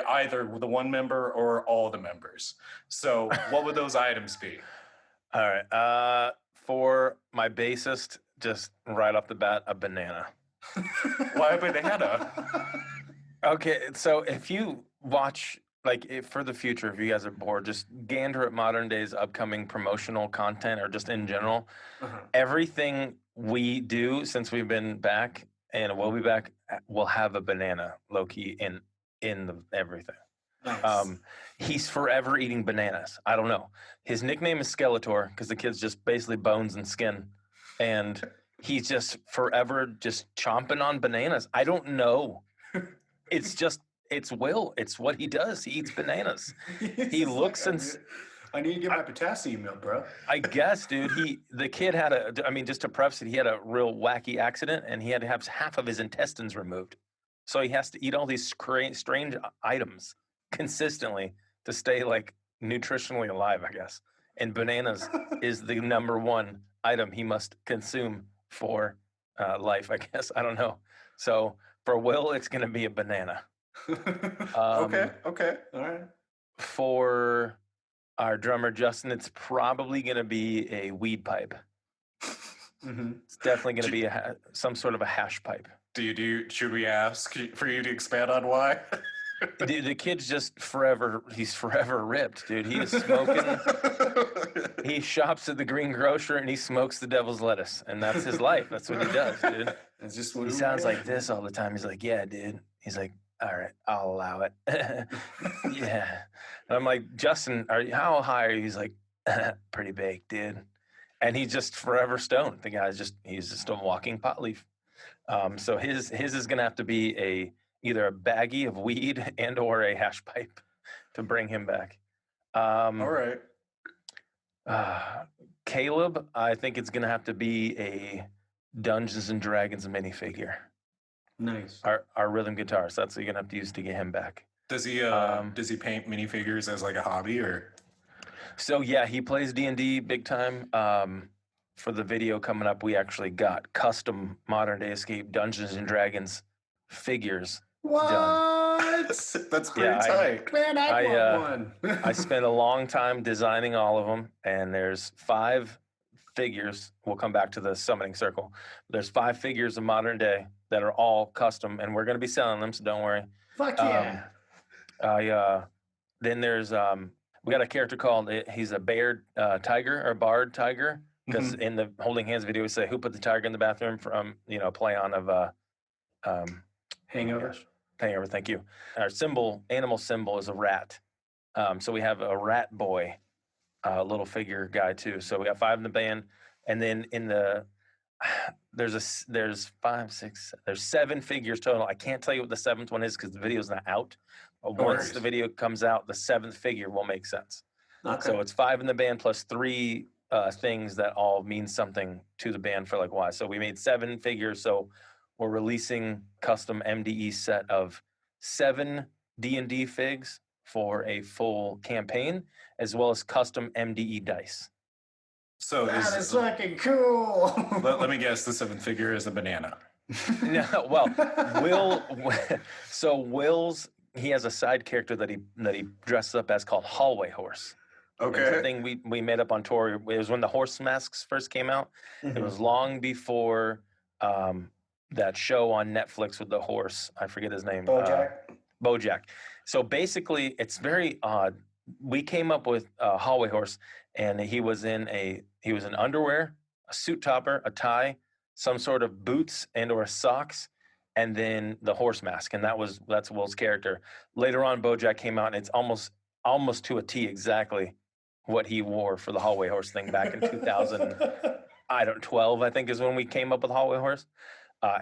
either the one member or all the members. So what would those items be? All right. For my bassist, just right off the bat, a banana. Why a banana? Okay, so if you watch, for the future, if you guys are bored, just gander at Modern Day's upcoming promotional content or just in general. Everything we do since we've been back and we'll be back, we'll have a banana, low-key, in everything. Nice. He's forever eating bananas. I don't know. His nickname is Skeletor because the kid's just basically bones and skin. And he's just forever just chomping on bananas. I don't know. It's Will. It's what he does. He eats bananas. He looks and... I need to get my potassium milk, bro. I guess, dude. The kid had just to preface it, he had a real wacky accident and he had to have half of his intestines removed. So he has to eat all these strange items consistently to stay nutritionally alive, I guess. And bananas is the number one item he must consume for life, I guess. I don't know. So for Will, it's going to be a banana. Okay. All right. For our drummer, Justin, it's probably going to be a weed pipe. It's definitely going to be some sort of a hash pipe. Should we ask for you to expand on why? The kid's just he's forever ripped, dude. He is smoking. He shops at the green grocer and he smokes the devil's lettuce. And that's his life. That's what he does, dude. It's just what He sounds like this all the time. He's like, yeah, dude. He's like, all right, I'll allow it. Yeah. And I'm like, Justin, how high are you? He's like, pretty baked, dude. And he's just forever stoned. The guy's he's just a walking pot leaf. So his is going to have to be either a baggie of weed and or a hash pipe to bring him back. All right. Caleb, I think it's going to have to be a Dungeons and Dragons minifigure. Nice. Our rhythm guitarist. That's what you're going to have to use to get him back. Does he paint minifigures as like a hobby or? So yeah, he plays D&D big time. For the video coming up, we actually got custom Modern Day Escape Dungeons and Dragons figures. What? Done. That's pretty tight. Man, I want one. I spent a long time designing all of them, and there's 5 figures. We'll come back to the summoning circle. There's 5 figures of Modern Day that are all custom, and we're going to be selling them, so don't worry. Fuck yeah. Then there's we got a character called, he's a Bayard Tiger or Bard Tiger, because in the Holding Hands video we say, who put the tiger in the bathroom, from play on of Hangover. Hangover, thank you. Our animal symbol is a rat. So we have a rat boy, little figure guy too. So we got 5 in the band, and then there's 7 figures total. I can't tell you what the 7th one is because the video's not out. But once the video comes out, the 7th figure will make sense. Okay. So it's 5 in the band plus 3 things that all mean something to the band for why. So we made 7 figures. So we're releasing custom MDE set of 7 D&D figs for a full campaign, as well as custom MDE dice. So that is fucking cool. let me guess, the 7th figure is a banana. No, well, Will's, he has a side character that he dresses up as called Hallway Horse. Okay. It's a thing we made up on tour. It was when the horse masks first came out. It was long before that show on Netflix with the horse. I forget his name. Bojack. So basically, it's very odd. We came up with Hallway Horse, and he was in underwear, a suit topper, a tie, some sort of boots and or socks, and then the horse mask, and that's Will's character. Later on, Bojack came out, and it's almost to a T exactly what he wore for the Hallway Horse thing back in 2012, I think is when we came up with Hallway Horse.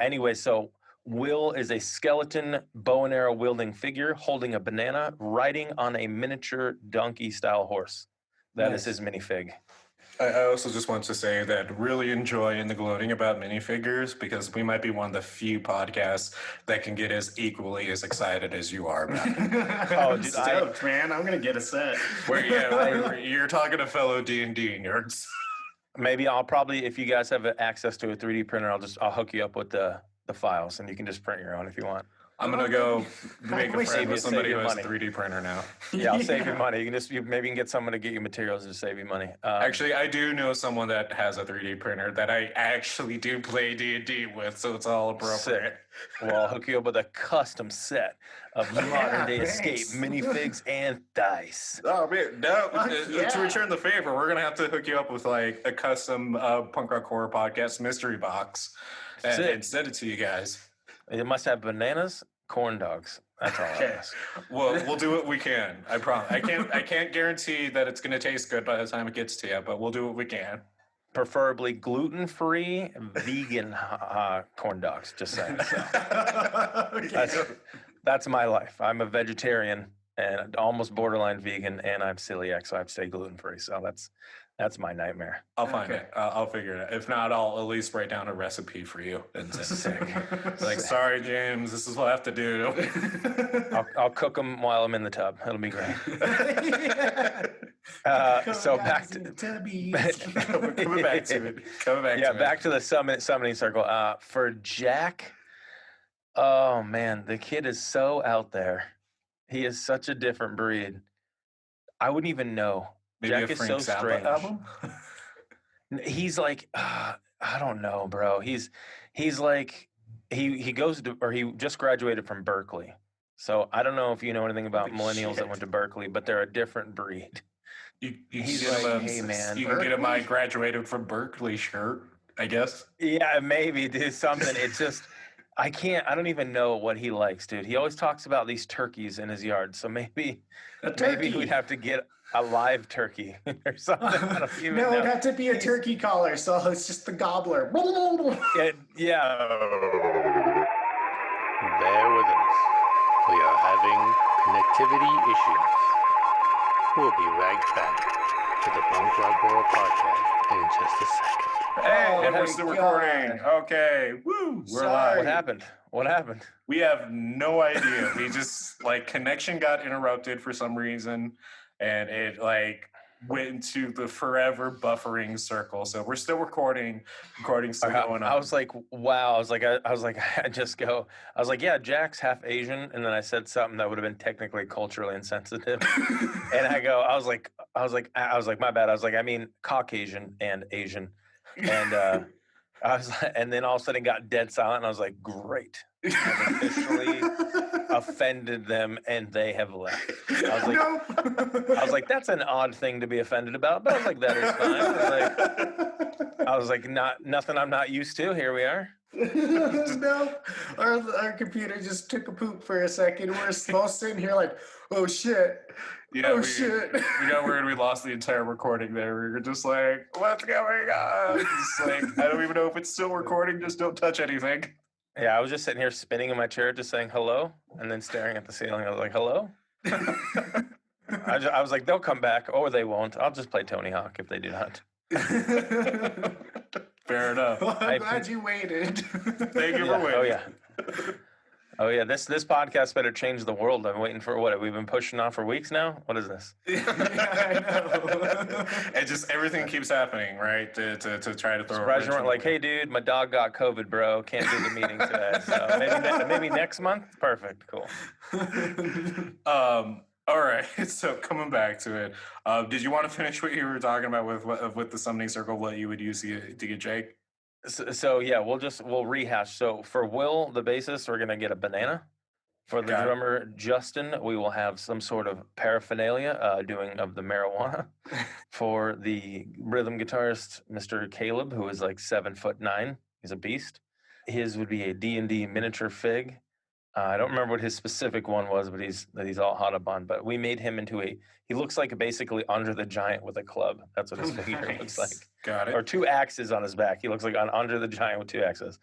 Anyway, so Will is a skeleton bow and arrow wielding figure holding a banana, riding on a miniature donkey style horse. That is his minifig. I also just want to say that really enjoy in the gloating about minifigures because we might be one of the few podcasts that can get as equally as excited as you are about it. I'm stoked, man. I'm gonna get a set. You're talking to fellow D&D nerds. Maybe I'll probably, if you guys have access to a 3D printer, I'll hook you up with the files, and you can just print your own if you want. I'm gonna go make a friend with somebody save who you has a money. 3D printer now. Yeah, I'll save you money. Maybe you can get someone to get you materials to save you money. Actually, I do know someone that has a 3D printer that I actually do play D&D with, so it's all appropriate. Well, I'll hook you up with a custom set of modern day escape minifigs and dice. Oh man, no! yeah. To return the favor, we're gonna have to hook you up with like a custom punk rock horror podcast mystery box and send it to you guys. It must have bananas, corn dogs. That's all I ask. Well, we'll do what we can. I promise. I can't guarantee that it's gonna taste good by the time it gets to you, but we'll do what we can. Preferably gluten-free, vegan corn dogs. Just saying. So. That's my life. I'm a vegetarian and almost borderline vegan, and I'm celiac, so I have to stay gluten-free. So that's my nightmare. I'll find it. I'll figure it out. If not, I'll at least write down a recipe for you. And like, sorry, James, this is what I have to do. I'll cook them while I'm in the tub. It'll be great. So back to coming back to it. Back to the summoning circle. For Jack, oh man, the kid is so out there. He is such a different breed. I wouldn't even know. Maybe Jack is so strange. Album? He's like, I don't know, bro. He's like, he goes to, or he just graduated from Berkeley. So I don't know if you know anything about millennials that went to Berkeley, but they're a different breed. He's like, hey man, you can get him my graduated from Berkeley shirt, I guess. Yeah, maybe do something. It's just, I don't even know what he likes, dude. He always talks about these turkeys in his yard. So maybe we'd have to get a live turkey or something. I don't even know. It'd have to be a turkey collar, so it's just the gobbler. Yeah. Bear with us. We are having connectivity issues. We'll be right back to the Punk Rock Horror Podcast in just a second. Hey, and we're still recording. Okay, woo, we're live. What happened? We have no idea. We just, connection got interrupted for some reason, and it, went into the forever buffering circle. So we're still recording still going on. I was like, wow. Yeah, Jack's half Asian. And then I said something that would have been technically culturally insensitive. And I was like, my bad. I was like, I mean, Caucasian and Asian. And and then all of a sudden it got dead silent. And I was like, great. I've officially offended them and they have left. I was like, that's an odd thing to be offended about, but I was like, that is fine. I was like, nothing I'm not used to. Here we are. No, our computer just took a poop for a second. We're both sitting here like, oh shit. Yeah, shit. We got worried we lost the entire recording there. We were just like, what's going on? Just like, I don't even know if it's still recording. Just don't touch anything. Yeah, I was just sitting here spinning in my chair, just saying hello, and then staring at the ceiling. I was like, hello? I was like, they'll come back, or they won't. I'll just play Tony Hawk if they do not. Fair enough. Well, I'm glad you waited. Thank you for waiting. Oh yeah, this podcast better change the world. I'm waiting for what? We've been pushing off for weeks now. What is this? Yeah, I know. And just everything keeps happening, right? To try to throw. Surprisingly, we're like, hey, dude, my dog got COVID, bro. Can't do the meeting today. So maybe next month. Perfect. Cool. All right. So coming back to it, did you want to finish what you were talking about with the summoning circle? What you would use to get Jake? So yeah, we'll rehash. So for Will, the bassist, we're gonna get a banana. For the drummer, Justin, we will have some sort of paraphernalia doing of the marijuana. For the rhythm guitarist, Mr. Caleb, who is like 7'9", he's a beast. His would be a D&D miniature fig. I don't remember what his specific one was, but he's all hot up on. But we made him into he looks like basically Andre the Giant with a club. That's what his figure looks like. Got it. Or 2 axes on his back. He looks like Andre the Giant with 2 axes.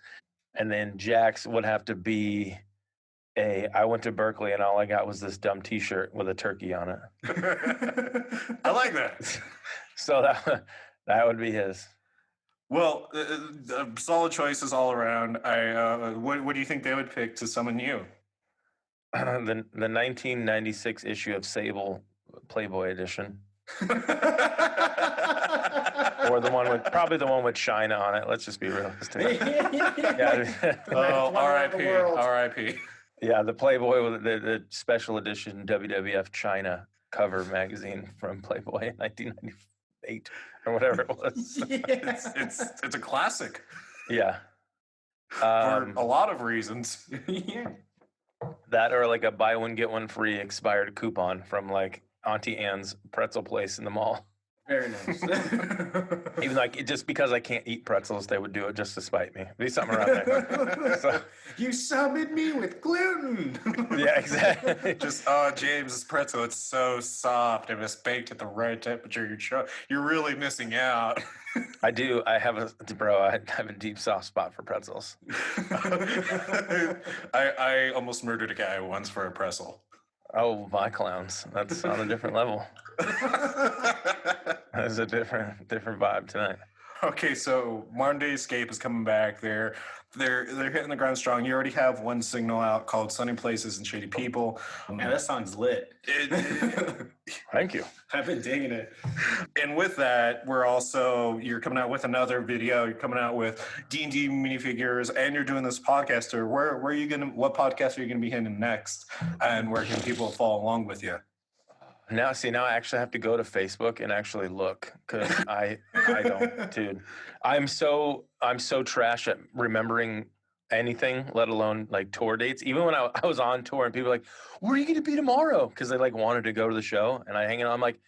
And then Jack's would have to be I went to Berkeley and all I got was this dumb T-shirt with a turkey on it. I like that. So That would be his. Well, solid choices all around. What do you think they would pick to summon you? The 1996 issue of Sable Playboy edition. Or probably the one with China on it. Let's just be realistic. Yeah. Oh, R.I.P. Yeah, the Playboy with the special edition WWF China cover magazine from Playboy in 1998 or whatever it was. It's a classic. Yeah. For a lot of reasons. That or like a buy one get one free expired coupon from like Auntie Anne's pretzel place in the mall. Very nice. Even like just because I can't eat pretzels, they would do it just to spite me. Be something around there. So, you summoned me with gluten. yeah, exactly. Just James, this pretzel, it's so soft and it's baked at the right temperature. You're really missing out. I do. I have a deep soft spot for pretzels. I almost murdered a guy once for a pretzel. Oh, my clowns. That's on a different level. That's a different vibe tonight. Okay, so Modern Day Escape is coming back. They're hitting the ground strong. You already have one single out called "Sunny Places and Shady People." Man, that song's lit. Thank you. I've been digging it. And with that, you're coming out with another video. You're coming out with D&D minifigures, and you're doing this podcast. Or what podcast are you gonna be hitting next? And where can people follow along with you? Now I actually have to go to Facebook and actually look because I don't, dude. I'm so trash at remembering anything, let alone like tour dates. Even when I was on tour and people were like, "Where are you going to be tomorrow?" Because they like wanted to go to the show, and I hang out. I'm like,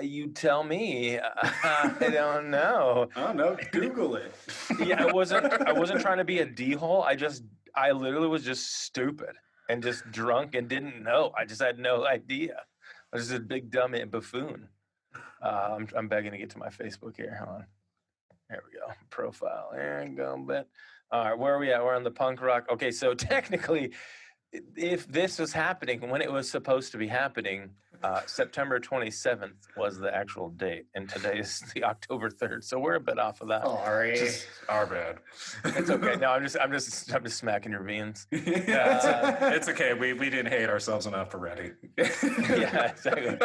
you tell me. I don't know. Oh no, Google it. Yeah, I wasn't trying to be a d-hole. I literally was just stupid and just drunk and didn't know. I just had no idea. I was just a big dumb buffoon. I'm begging to get to my Facebook here. Hold on. There we go. Profile. There you go, bet. All right, where are we at? We're on the punk rock. Okay, so technically, if this was happening when it was supposed to be happening, September 27th was the actual date, and today is the October 3rd. So we're a bit off of that. Sorry. Just our bad. It's okay. No, I'm just smacking your beans. It's okay. We didn't hate ourselves enough already. Yeah, exactly.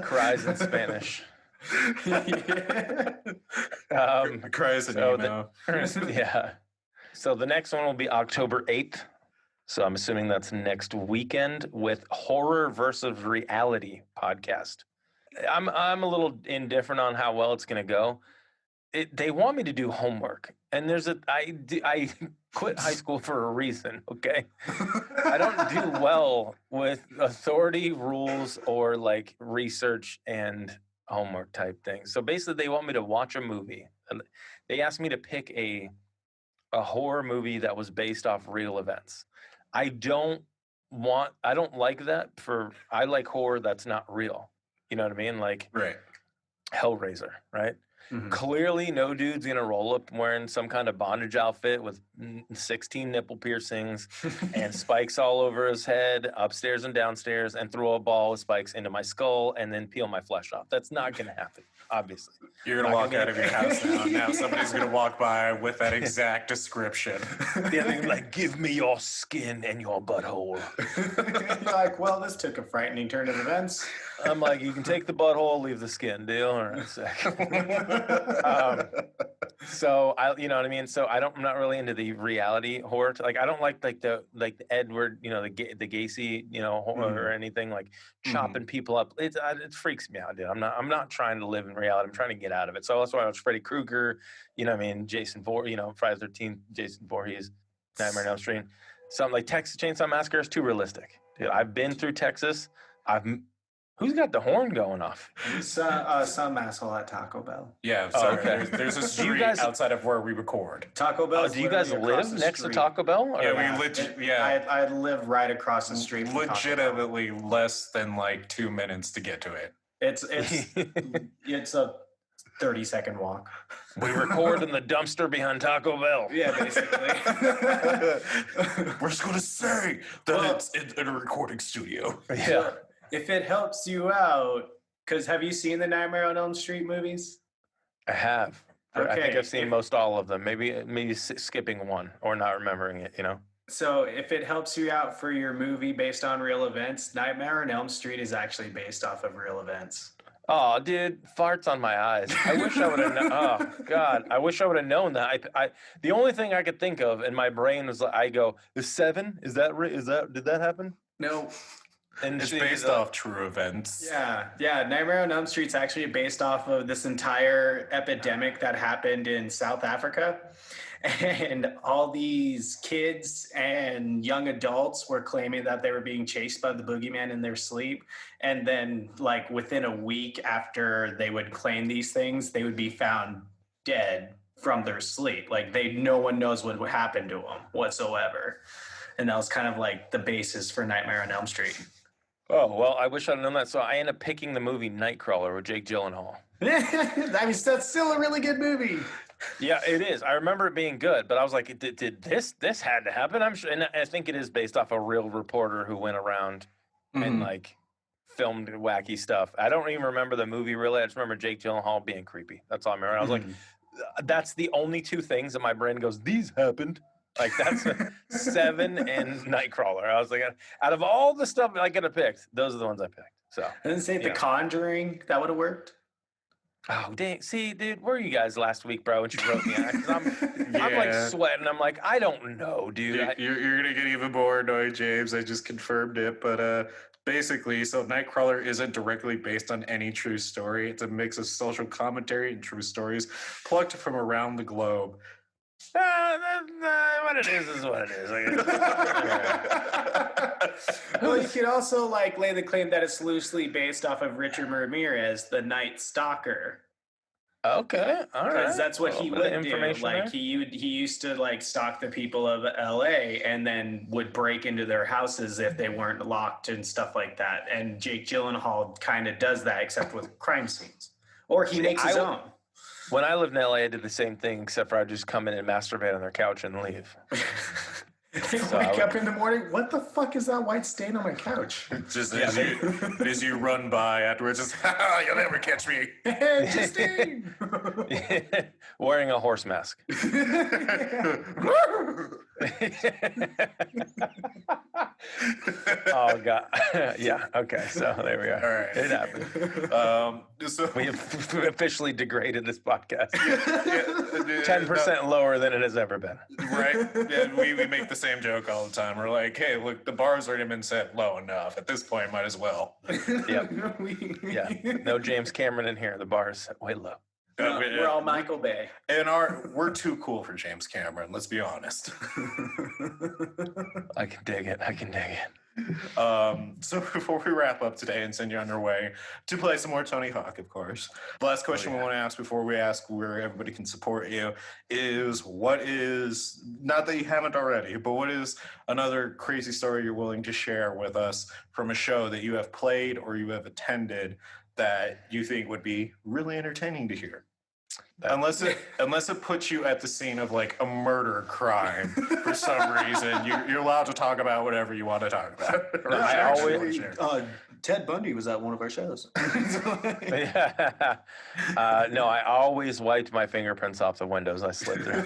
Cries in Spanish. Cries in email. Yeah. So the next one will be October 8th. So I'm assuming that's next weekend with Horror versus Reality podcast. I'm a little indifferent on how well it's going to go. They want me to do homework, and I quit high school for a reason. Okay, I don't do well with authority, rules, or like research and homework type things. So basically, they want me to watch a movie. They asked me to pick a horror movie that was based off real events. I don't like that. I like horror that's not real. You know what I mean? Like right. Hellraiser, right? Mhm. Clearly, no dude's gonna roll up wearing some kind of bondage outfit with 16 nipple piercings and spikes all over his head, upstairs and downstairs, and throw a ball with spikes into my skull and then peel my flesh off. That's not gonna happen, obviously. You're gonna walk out of your house now. Now somebody's gonna walk by with that exact description. They're like, "Give me your skin and your butthole." You're like, well, this took a frightening turn of events. I'm like, "You can take the butthole, leave the skin." Deal? All right, sick. So you know what I mean. So I'm not really into the reality horror. Like I don't like the Edward, you know, the Gacy, you know, horror or anything like chopping people up. It freaks me out, dude. I'm not trying to live in reality. I'm trying to get out of it. So that's why I watch Freddy Krueger. You know what I mean? Jason Voorhees, you know, Friday the 13th, Jason Voorhees, Nightmare on Elm Street. Something like Texas Chainsaw Massacre is too realistic, dude. I've been through Texas. Who's got the horn going off? Some asshole at Taco Bell. Yeah, sorry. Okay. There's a street outside of where we record. Taco Bell. Do you guys live next to Taco Bell? Or? Yeah, I live right across the street. From legitimately less than like 2 minutes to get to it. It's a 30-second walk. We record in the dumpster behind Taco Bell. Yeah, basically. We're just gonna say that it's in a recording studio. Yeah. If it helps you out, Because have you seen the Nightmare on Elm Street movies? I have. I think Okay, I've seen most all of them. Maybe skipping one or not remembering it. So if it helps you out for your movie based on real events, Nightmare on Elm Street is actually based off of real events. Oh, dude, farts on my eyes. I wish I would have. Oh God, I wish I would have known that. The only thing I could think of in my brain was I go, the 7? Is that did that happen? No. And It's based off true events. Yeah. Nightmare on Elm Street's actually based off of this entire epidemic that happened in South Africa. And all these kids and young adults were claiming that they were being chased by the boogeyman in their sleep. And then, like, within a week after they would claim these things, they would be found dead from their sleep. Like, no one knows what happened to them whatsoever. And that was kind of like the basis for Nightmare on Elm Street. Oh, well, I wish I'd known that. So I ended up picking the movie Nightcrawler with Jake Gyllenhaal. I mean, that's still a really good movie. Yeah, it is. I remember it being good, but I was like, did this had to happen? I'm sure, and I think it is based off a real reporter who went around and like filmed wacky stuff. I don't even remember the movie really. I just remember Jake Gyllenhaal being creepy. That's all I remember. I was like, that's the only two things that my brain goes, these happened. Like that's 7 and Nightcrawler. I was like, out of all the stuff I could have picked, those are the ones I picked. So I didn't say The Conjuring. That would have worked. Oh, dang. See, dude, where were you guys last week, bro, when you wrote me out? 'Cause I'm like sweating. I'm like, I don't know, dude. You're going to get even more annoyed, James. I just confirmed it. But basically, so Nightcrawler isn't directly based on any true story. It's a mix of social commentary and true stories plucked from around the globe. What it is what it is. Well, you could also like lay the claim that it's loosely based off of Richard Ramirez, the Night Stalker. Okay, all right. Because that's what he would do. Like there. he used to like stalk the people of L.A. and then would break into their houses if they weren't locked and stuff like that. And Jake Gyllenhaal kind of does that, except with crime scenes, or he makes his own. When I lived in LA, I did the same thing, except for I'd just come in and masturbate on their couch and leave. Wake up in the morning, what the fuck is that white stain on my couch? Just as you run by afterwards, just, you'll never catch me. Justine! Wearing a horse mask. Oh, God. Yeah, okay, so there we are. All right. It happened. So We have officially degraded this podcast. 10% lower than it has ever been. Right? Yeah, we make the same joke all the time. We're like, hey, look, the bar's already been set low enough. At this point, might as well. Yep. Yeah. No James Cameron in here. The bar is set way low. We're all Michael Bay. And we're too cool for James Cameron, let's be honest. I can dig it. So before we wrap up today and send you on your way to play some more Tony Hawk, of course, the last question we want to ask before we ask where everybody can support you is, what is, not that you haven't already, but what is another crazy story you're willing to share with us from a show that you have played or you have attended that you think would be really entertaining to hear? Unless it puts you at the scene of like a murder crime for some reason, you're allowed to talk about whatever you want to talk about. Ted Bundy was at one of our shows. No, I always wiped my fingerprints off the windows I slid through.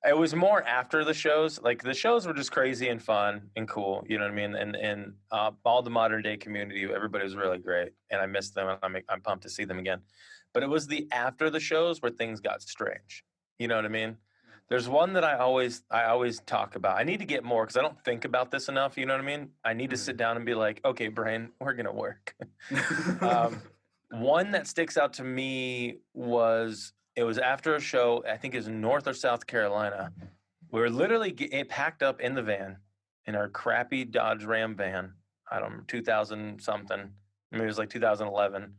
It was more after the shows. Like the shows were just crazy and fun and cool. You know what I mean? And all the modern day community, everybody was really great, and I missed them. And I'm pumped to see them again. But it was the after the shows where things got strange. You know what I mean? There's one that I always talk about. I need to get more because I don't think about this enough. You know what I mean? I need to sit down and be like, okay, brain, we're gonna work. One that sticks out to me was, it was after a show. I think it was in North or South Carolina. We were literally packed up in the van, in our crappy Dodge Ram van. I don't know, 2000 something. Maybe it was like 2011.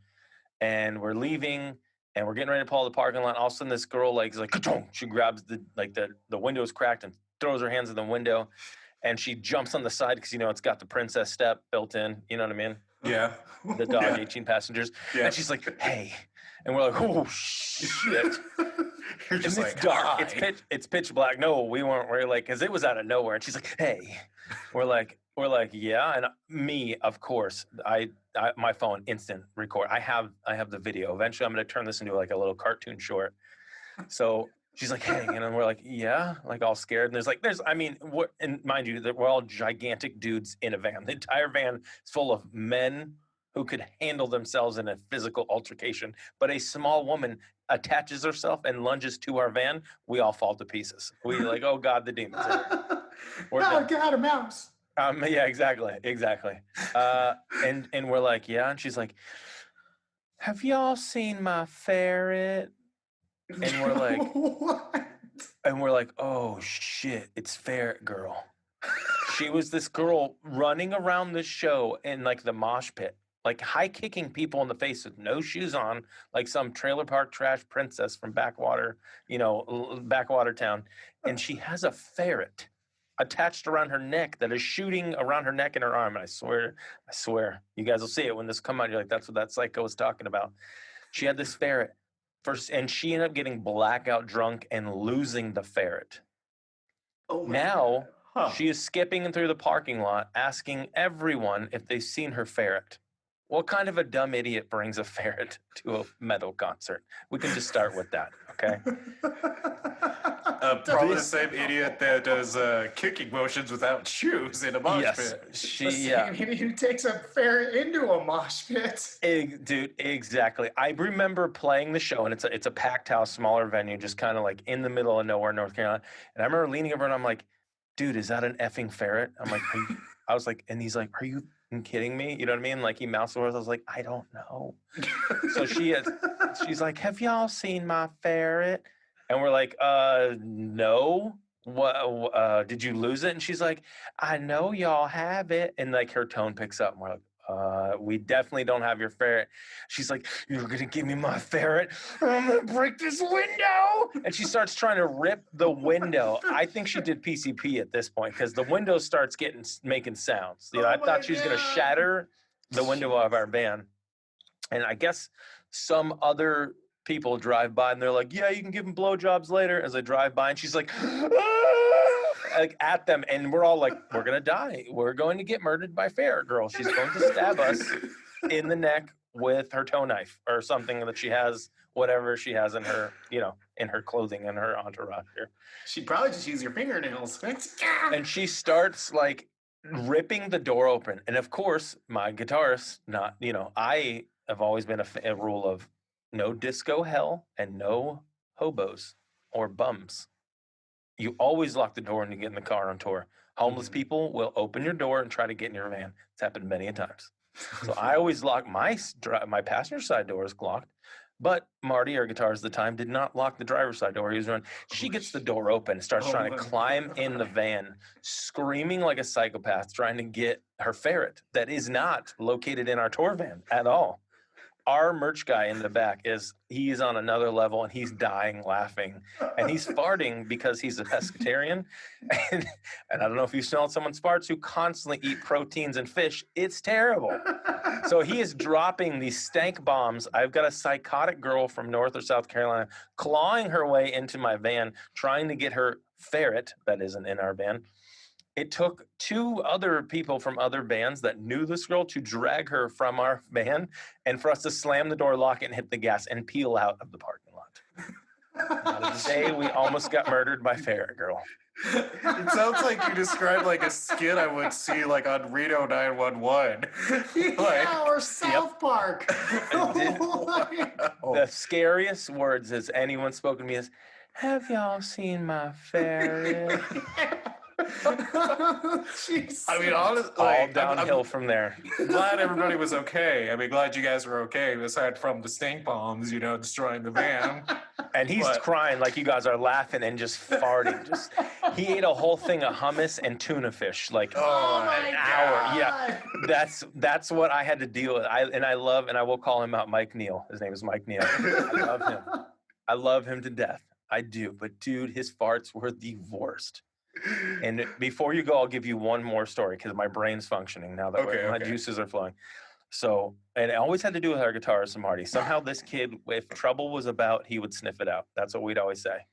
And we're leaving, and we're getting ready to pull the parking lot. All of a sudden, this girl is like, she grabs the window's cracked and throws her hands in the window, and she jumps on the side because it's got the princess step built in. You know what I mean? Yeah. The dog, 18 passengers. Yeah. And she's like, hey. And we're like, oh, shit. You're just and like, it's dark. hi. It's pitch black. No, we weren't. We're like, because it was out of nowhere. And she's like, hey. We're like, yeah. And me, of course, my phone instant record. I have the video. Eventually, I'm going to turn this into like a little cartoon short. So she's like, hey, and then we're like, yeah, like all scared. And and mind you, that we're all gigantic dudes in a van. The entire van is full of men who could handle themselves in a physical altercation. But a small woman attaches herself and lunges to our van. We all fall to pieces. We like, oh God, the demons. We're oh done. God, a mouse. Yeah, exactly. And we're like, yeah. And she's like, have y'all seen my ferret? And we're like, what? and we're like, oh shit, it's Ferret Girl. She was this girl running around the show in like the mosh pit, like high kicking people in the face with no shoes on, like some trailer park trash princess from backwater, backwater town. And she has a ferret attached around her neck that is shooting around her neck and her arm. And I swear, you guys will see it when this come out. You're like, that's what that psycho was talking about. She had this ferret first, and she ended up getting blackout drunk and losing the ferret. Oh my Now God. she is skipping through the parking lot, asking everyone if they've seen her ferret. What kind of a dumb idiot brings a ferret to a metal concert? We can just start with that, okay? Probably the same idiot that does kicking motions without shoes in a mosh pit. Who takes a ferret into a mosh pit? Dude, exactly. I remember playing the show, and it's a packed house, smaller venue, just kind of like in the middle of nowhere, North Carolina. And I remember leaning over and I'm like, dude, is that an effing ferret? I'm like, I was like, and he's like, are you kidding me? You know what I mean? Like he mouthed the words. I was like, I don't know. So she's like, have y'all seen my ferret? And we're like, no. What? Did you lose it? And she's like, I know y'all have it. And like her tone picks up, and we're like, we definitely don't have your ferret. She's like, you're gonna give me my ferret? I'm gonna break this window. And she starts trying to rip the window. I think she did PCP at this point because the window starts making sounds. I thought she was gonna shatter the window of our van. And I guess some other people drive by and they're like, yeah, you can give them blowjobs later. As I drive by, and she's like, like at them, and we're all like, we're gonna die. We're going to get murdered by Ferret Girl. She's going to stab us in the neck with her toe knife or something that she has, whatever she has in her, in her clothing and her entourage here. She'd probably just use your fingernails. And she starts like ripping the door open. And of course, my guitarist, I have always been a rule of no disco hell and no hobos or bums. You always lock the door when you get in the car on tour. Homeless people will open your door and try to get in your van. It's happened many a times. So I always lock my passenger side door is locked. But Marty, our guitarist at the time, did not lock the driver's side door. He was running. She gets the door open and starts trying to climb in the van, screaming like a psychopath, trying to get her ferret that is not located in our tour van at all. Our merch guy in the back he's on another level, and he's dying laughing, and he's farting because he's a pescatarian. And I don't know if you smelled someone's farts who constantly eat proteins and fish. It's terrible. So he is dropping these stank bombs. I've got a psychotic girl from North or South Carolina clawing her way into my van, trying to get her ferret that isn't in our van. It took two other people from other bands that knew this girl to drag her from our van and for us to slam the door, lock it, and hit the gas and peel out of the parking lot. Today, we almost got murdered by Ferret Girl. It sounds like you described like a skit I would see like on Reno 911. Or South Park. The scariest words has anyone spoken to me is, have y'all seen my ferret? I mean, honestly, all downhill from there. Glad everybody was okay. I mean, glad you guys were okay, aside from the stink bombs, destroying the van. And he's crying like you guys are laughing and just farting. He ate a whole thing of hummus and tuna fish, like an hour. Yeah, that's what I had to deal with. I will call him out, Mike Neal. His name is Mike Neal. I love him. I love him to death. I do. But dude, his farts were the worst. And before you go, I'll give you one more story because my brain's functioning now that my juices are flowing. So, and it always had to do with our guitarist, Marty. Somehow this kid, if trouble was about, he would sniff it out. That's what we'd always say.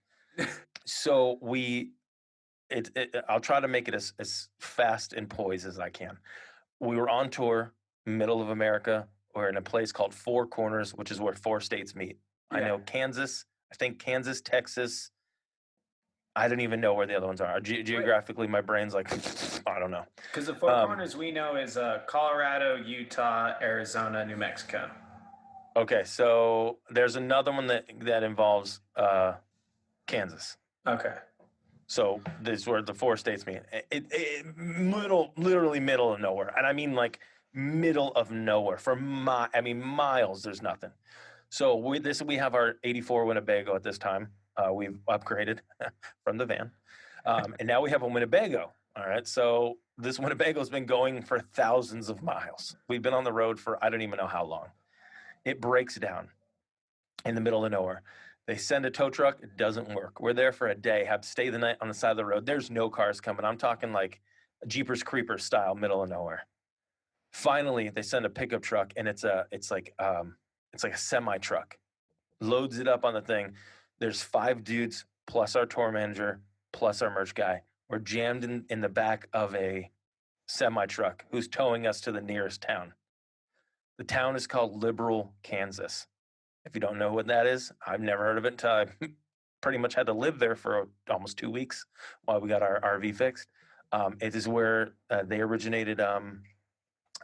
So I'll try to make it as fast and poised as I can. We were on tour. middle of America. We're in a place called Four Corners, which is where 4 states meet. I know Kansas, I think Kansas, Texas. I don't even know where the other ones are. Geographically, my brain's like, I don't know. Because the Four Corners we know is Colorado, Utah, Arizona, New Mexico. Okay, so there's another one that involves Kansas. Okay. So this is where the 4 states meet. Literally middle of nowhere, and I mean like middle of nowhere for miles. There's nothing. So we have our '84 Winnebago at this time. We've upgraded from the van, and now we have a Winnebago. All right, so this Winnebago's been going for thousands of miles. We've been on the road for I don't even know how long. It breaks down in the middle of nowhere. They send a tow truck. It doesn't work. We're there for a day, have to stay the night on the side of the road. There's no cars coming. I'm talking like Jeepers Creepers style, middle of nowhere. Finally, they send a pickup truck, and it's like a semi truck. Loads it up on the thing. There's 5 dudes plus our tour manager plus our merch guy. We're jammed in the back of a semi truck who's towing us to the nearest town. The town is called Liberal, Kansas. If you don't know what that is, I've never heard of it until I pretty much had to live there for almost 2 weeks while we got our RV fixed. It is where they originated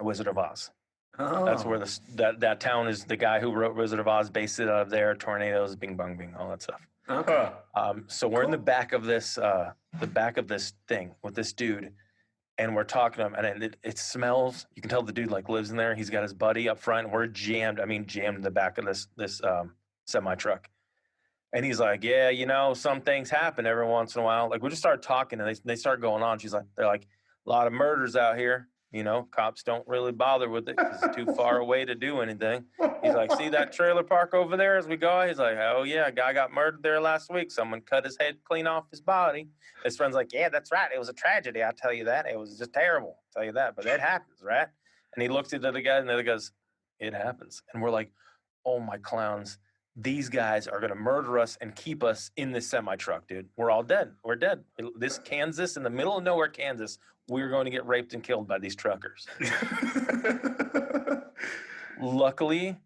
Wizard of Oz. Oh. That's where that town is. The guy who wrote Wizard of Oz based it out of there. Tornadoes, bing bong bing, all that stuff. Okay. So we're in the back of this thing with this dude, and we're talking to him, and it smells. You can tell the dude like lives in there. He's got his buddy up front, and we're jammed. I mean, jammed in the back of this semi truck. And he's like, yeah, some things happen every once in a while. Like we just started talking, and they start going on. They're like, a lot of murders out here. Cops don't really bother with it because it's too far away to do anything. He's like, see that trailer park over there as we go? He's like, oh, yeah, a guy got murdered there last week. Someone cut his head clean off his body. His friend's like, yeah, that's right. It was a tragedy. I'll tell you that. It was just terrible. I'll tell you that. But it happens, right? And he looks at the other guy, and the other goes, it happens. And we're like, oh, my clowns. These guys are going to murder us and keep us in this semi-truck, dude. We're all dead. We're dead. This Kansas, in the middle of nowhere, Kansas, we're going to get raped and killed by these truckers. Luckily,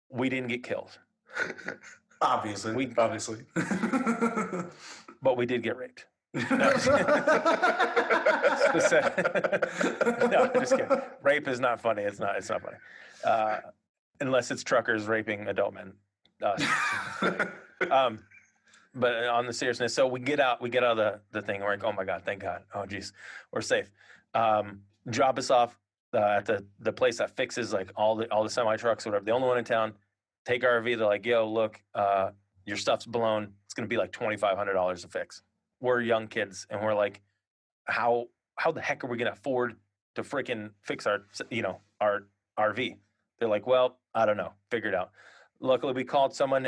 we didn't get killed. Obviously. But we did get raped. No, just kidding. Rape is not funny. It's not funny. Unless it's truckers raping adult men. But on the seriousness, so we get out of the thing. We're like, oh my God, thank God. Oh geez, we're safe. Drop us off at the place that fixes like all the semi trucks, whatever. The only one in town. Take our RV. They're like, yo, look, your stuff's blown. It's gonna be like $2,500 to fix. We're young kids, and we're like, how the heck are we gonna afford to freaking fix our RV? They're like, well, I don't know. Figure it out. Luckily, we called someone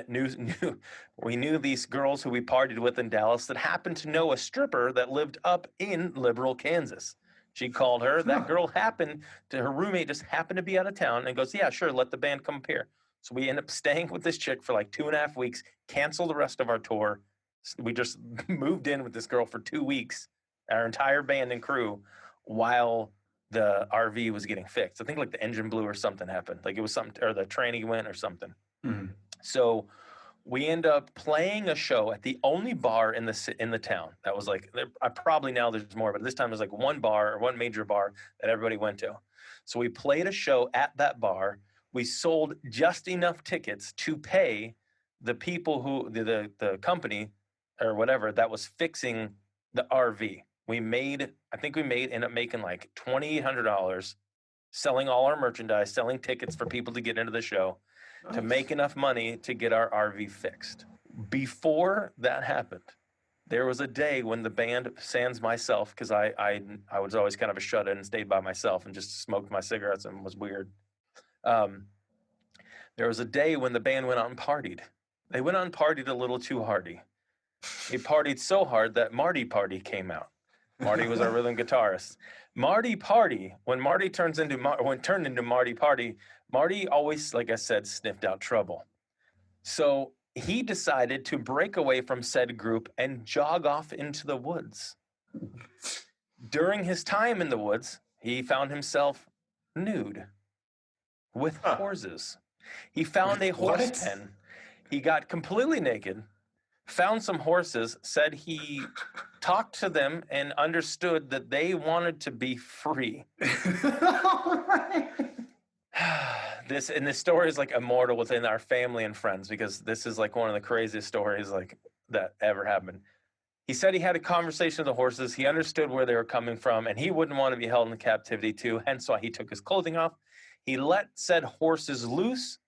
we knew these girls who we partied with in Dallas that happened to know a stripper that lived up in Liberal, Kansas. She called her. That girl her roommate just happened to be out of town and goes, yeah, sure, let the band come up here. So we end up staying with this chick for like 2.5 weeks, cancel the rest of our tour. We just moved in with this girl for 2 weeks, our entire band and crew, while the RV was getting fixed. I think like the engine blew or something happened. Like it was something, or the tranny went or something. Mm-hmm. So we end up playing a show at the only bar in the town. That was like, probably now there's more, but this time there's like one major bar that everybody went to. So we played a show at that bar. We sold just enough tickets to pay the people who, the company or whatever that was fixing the RV. Ended up making like $2,800 selling all our merchandise, selling tickets for people to get into the show. Nice. To make enough money to get our RV fixed. Before that happened, there was a day when the band, sans myself, because I was always kind of a shut-in and stayed by myself and just smoked my cigarettes and was weird. There was a day when the band went out and partied. They went out and partied a little too hardy. They partied so hard that Marty Party came out. Marty was our rhythm guitarist. Marty Party, when turned into Marty Party, Marty always, like I said, sniffed out trouble. So he decided to break away from said group and jog off into the woods. During his time in the woods, he found himself nude. with horses. He found a horse pen. He got completely naked, found some horses, said he talked to them and understood that they wanted to be free. This story is like immortal within our family and friends because this is like one of the craziest stories like that ever happened. He said he had a conversation with the horses. He understood where they were coming from, and he wouldn't want to be held in captivity too, hence why he took his clothing off. He let said horses loose.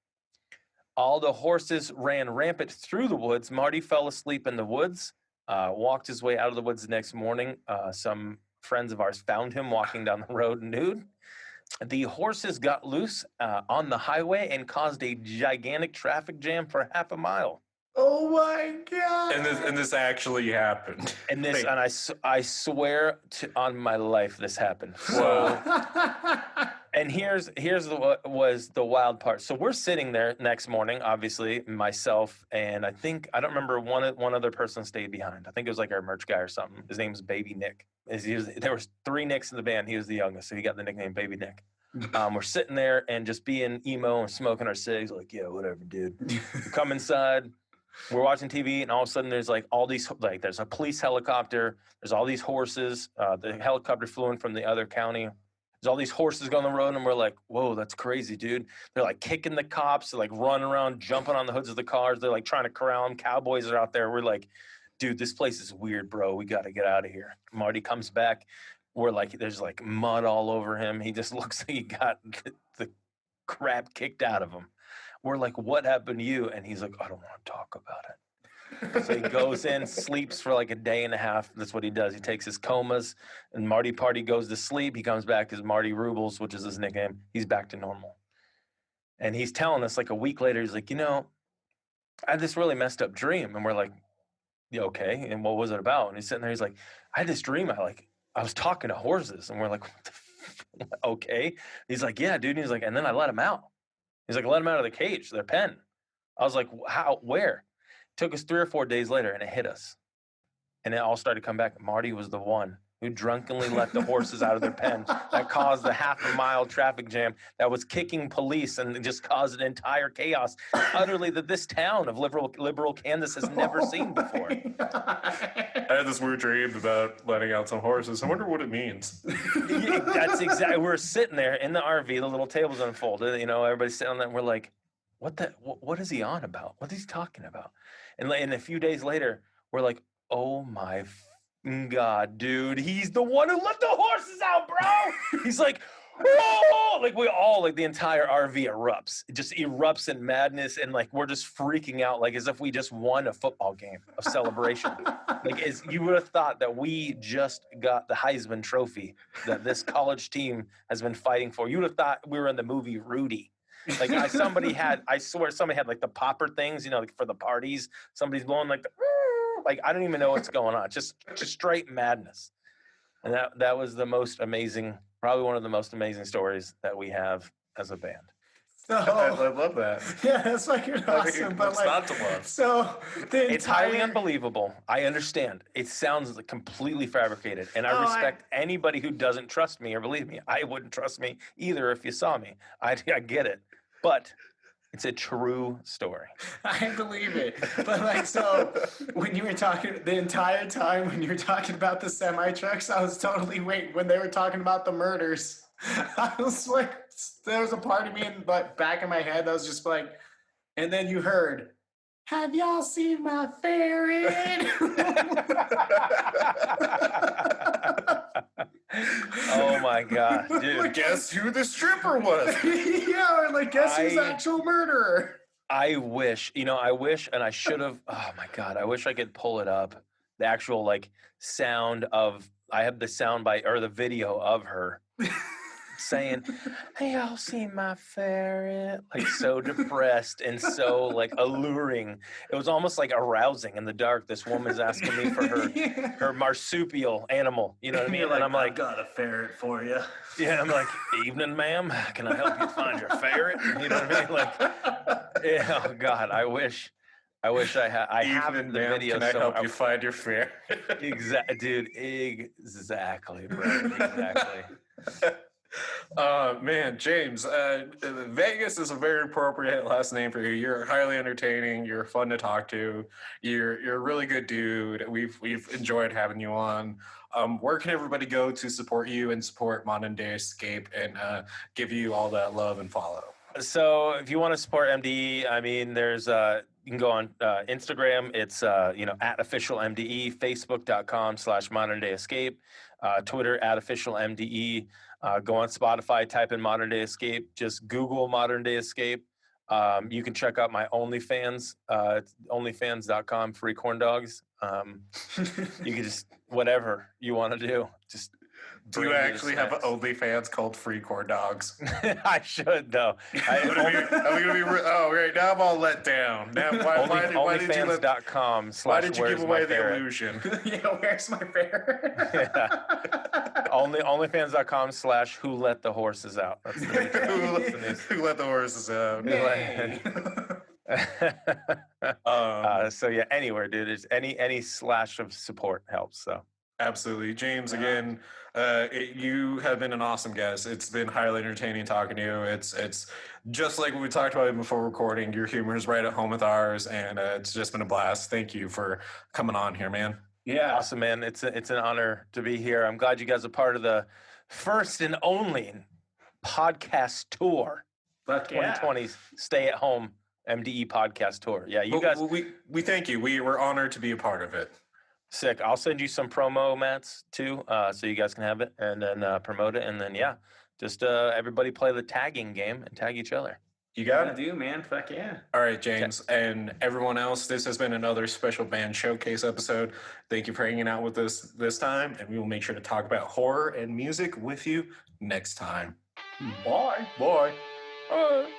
All the horses ran rampant through the woods. Marty fell asleep in the woods, walked his way out of the woods the next morning. Some friends of ours found him walking down the road nude. The horses got loose on the highway and caused a gigantic traffic jam for half a mile. Oh my God! And this actually happened. And I swear on my life this happened. So, and here's what was the wild part. So we're sitting there next morning, obviously myself and I don't remember one other person stayed behind. I think it was like our merch guy or something. His name was Baby Nick. There was 3 Nicks in the band. He was the youngest, so he got the nickname Baby Nick. We're sitting there and just being emo and smoking our cigs, like, yeah, whatever, dude. We come inside. We're watching TV, and all of a sudden there's like all these, like there's a police helicopter. There's all these horses. The helicopter flew in from the other county. There's all these horses going on the road, and we're like, whoa, that's crazy, dude. They're like kicking the cops. They're like running around, jumping on the hoods of the cars. They're like trying to corral them. Cowboys are out there. We're like, dude, this place is weird, bro. We got to get out of here. Marty comes back. We're like, there's like mud all over him. He just looks like he got the crap kicked out of him. We're like, what happened to you? And he's like, I don't want to talk about it. So he goes in, sleeps for like a day and a half. That's what he does. He takes his comas, and Marty Party goes to sleep. He comes back as Marty Rubles, which is his nickname. He's back to normal. And he's telling us like a week later, he's like, I had this really messed up dream. And we're like, yeah, okay. And what was it about? And he's sitting there, he's like, I had this dream. I was talking to horses. And we're like, what the okay. He's like, yeah, dude. And he's like, and then I let him out. He's like, let him out of the cage, their pen. I was like, how, where? It took us 3 or 4 days later, and it hit us. And it all started to come back. Marty was the one who drunkenly let the horses out of their pen. That caused the half-a-mile traffic jam that was kicking police and just caused an entire chaos, utterly that this town of liberal Kansas has never seen before. I had this weird dream about letting out some horses. I wonder what it means. Yeah, that's exactly. We're sitting there in the RV, the little table's unfolded. Everybody's sitting on that. And we're like, what is he on about? What is he talking about? And a few days later, we're like, oh my God, dude, he's the one who let the horses out, bro. He's like, whoa! Like we all, like the entire RV erupts. It just erupts in madness, and like we're just freaking out, like as if we just won a football game of celebration. Like you would have thought that we just got the Heisman Trophy that this college team has been fighting for. You would have thought we were in the movie Rudy. Like I swear somebody had like the popper things, like for the parties. Somebody's blowing like I don't even know what's going on. Just straight madness. And that was the most amazing, probably one of the most amazing stories that we have as a band. So, I love that. Yeah, that's fucking awesome. But what's not to love? So it's highly unbelievable. I understand. It sounds completely fabricated, and I respect anybody who doesn't trust me or believe me. I wouldn't trust me either if you saw me. I get it, but it's a true story. I believe it. But so when you were talking the entire time when you were talking about the semi trucks, I was totally waiting when they were talking about the murders. I was like, there was a part of me in back in my head that was just like, and then you heard, have y'all seen my ferret? Oh my God, dude. Like, guess who the stripper was? Yeah, or like, guess who's the actual murderer? I wish, and I should have, oh my God, I wish I could pull it up. The actual sound of, I have the sound bite or the video of her saying, hey, y'all seen my ferret? Like so depressed and so alluring. It was almost like arousing in the dark. This woman's asking me for her marsupial animal. You know what I mean? You're and I'm like, I've got a ferret for you. Yeah, I'm like, evening, ma'am. Can I help you find your ferret? You know what I mean? Yeah, oh God, I wish I had. I have the video. Can I help you find your ferret? Exactly, dude. Exactly, bro. Exactly. Man, James, Vegas is a very appropriate last name for you. You're highly entertaining. You're fun to talk to. You're a really good dude. We've enjoyed having you on. Where can everybody go to support you and support Modern Day Escape and give you all that love and follow? So if you want to support MDE, I mean, there's you can go on Instagram. It's at official MDE, Facebook.com/Modern Day Escape, Twitter @official MDE. Go on Spotify, type in Modern Day Escape. Just Google Modern Day Escape. You can check out my OnlyFans, onlyfans.com, free corn dogs. You can just, whatever you want to do, just do you actually have an OnlyFans called Free Corn Dogs? I should, though. I'm gonna be right now. I'm all let down. Now, why did you give away the illusion? Yeah, where's my ferret? Yeah. OnlyFans.com/Who Let the Horses Out. That's the Who Let the Horses Out? So yeah, anywhere, dude. There's any slash of support helps. So absolutely, James. Again, you have been an awesome guest. It's been highly entertaining talking to you. It's just like we talked about before recording. Your humor is right at home with ours, and it's just been a blast. Thank you for coming on here, man. Yeah, awesome, man. It's an honor to be here. I'm glad you guys are part of the first and only podcast tour. 2020 Stay at Home MDE podcast tour. Yeah, you guys. We thank you. We were honored to be a part of it. Sick. I'll send you some promo mats too, so you guys can have it and then promote it. And then just everybody play the tagging game and tag each other. You got it, dude, man. Fuck yeah. All right, James, and everyone else. This has been another special band showcase episode. Thank you for hanging out with us this time, and we will make sure to talk about horror and music with you next time. Bye. Bye. Bye.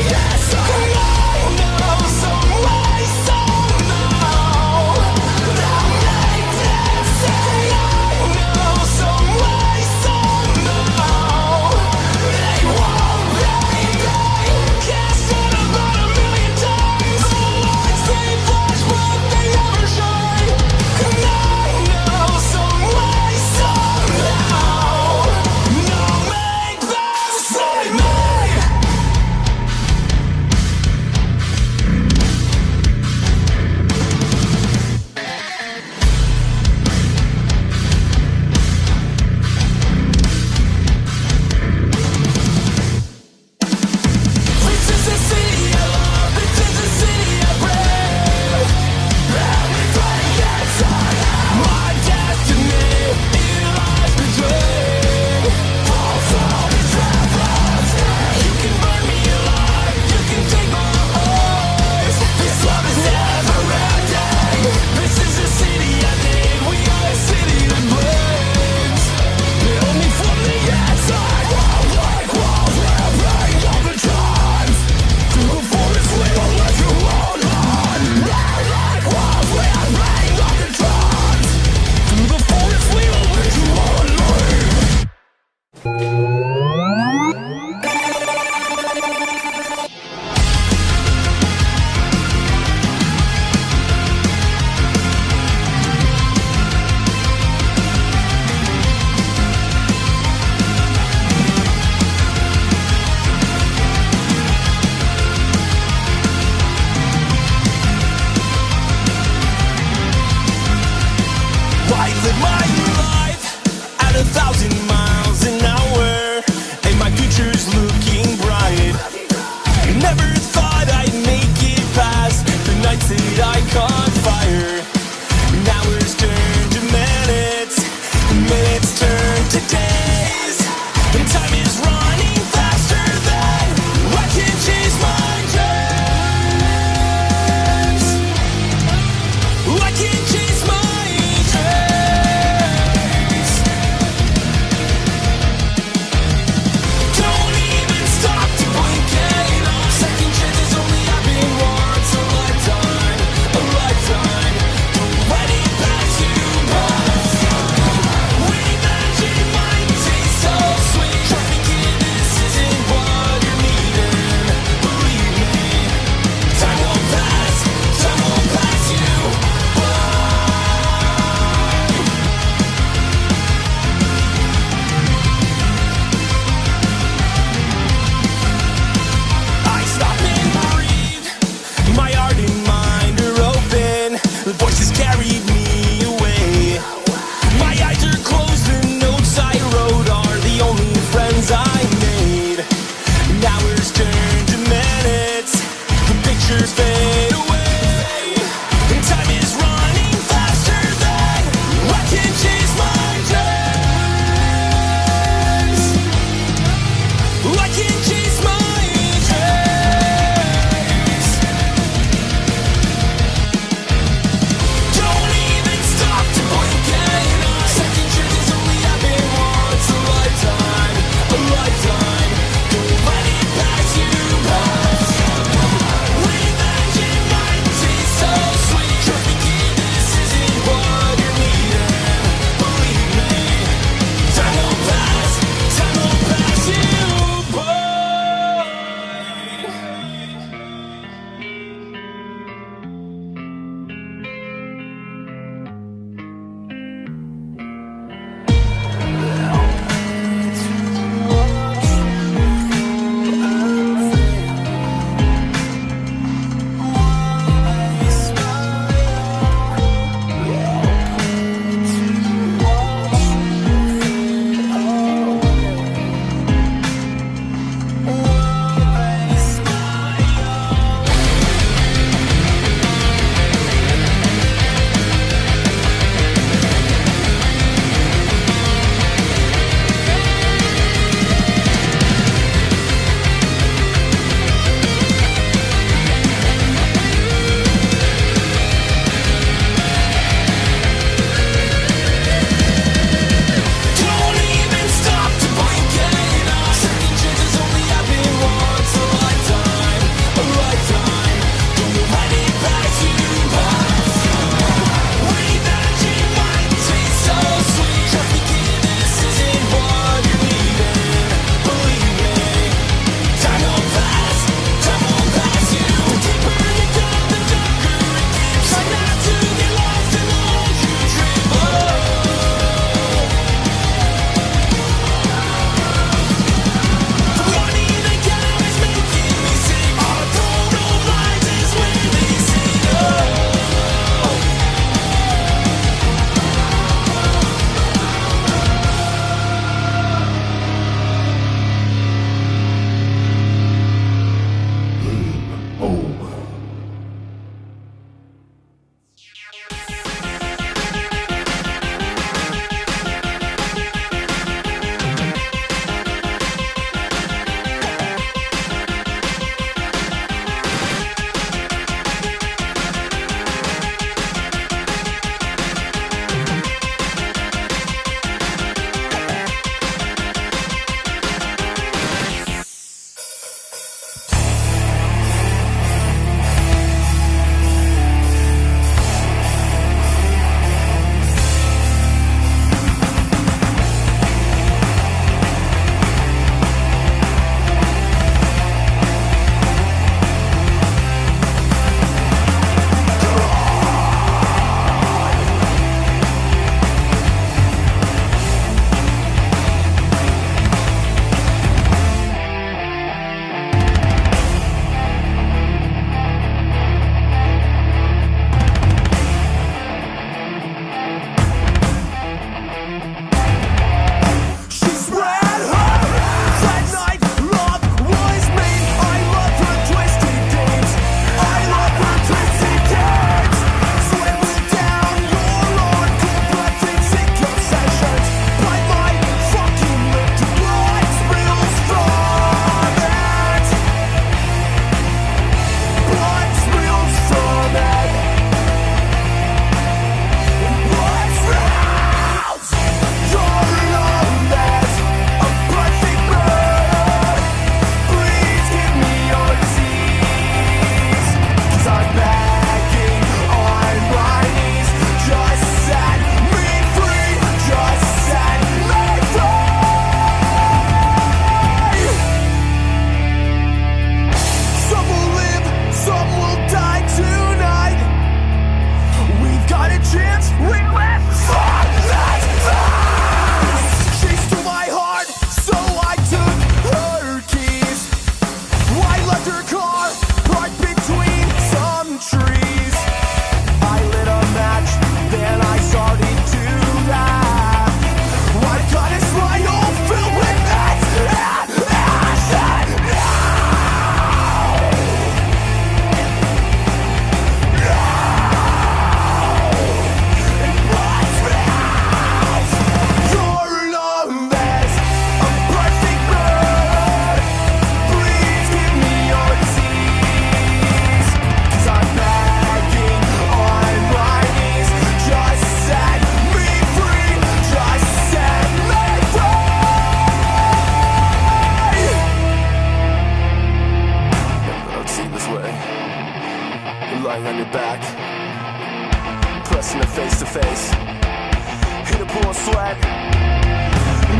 Yes,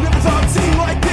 Never talk to you like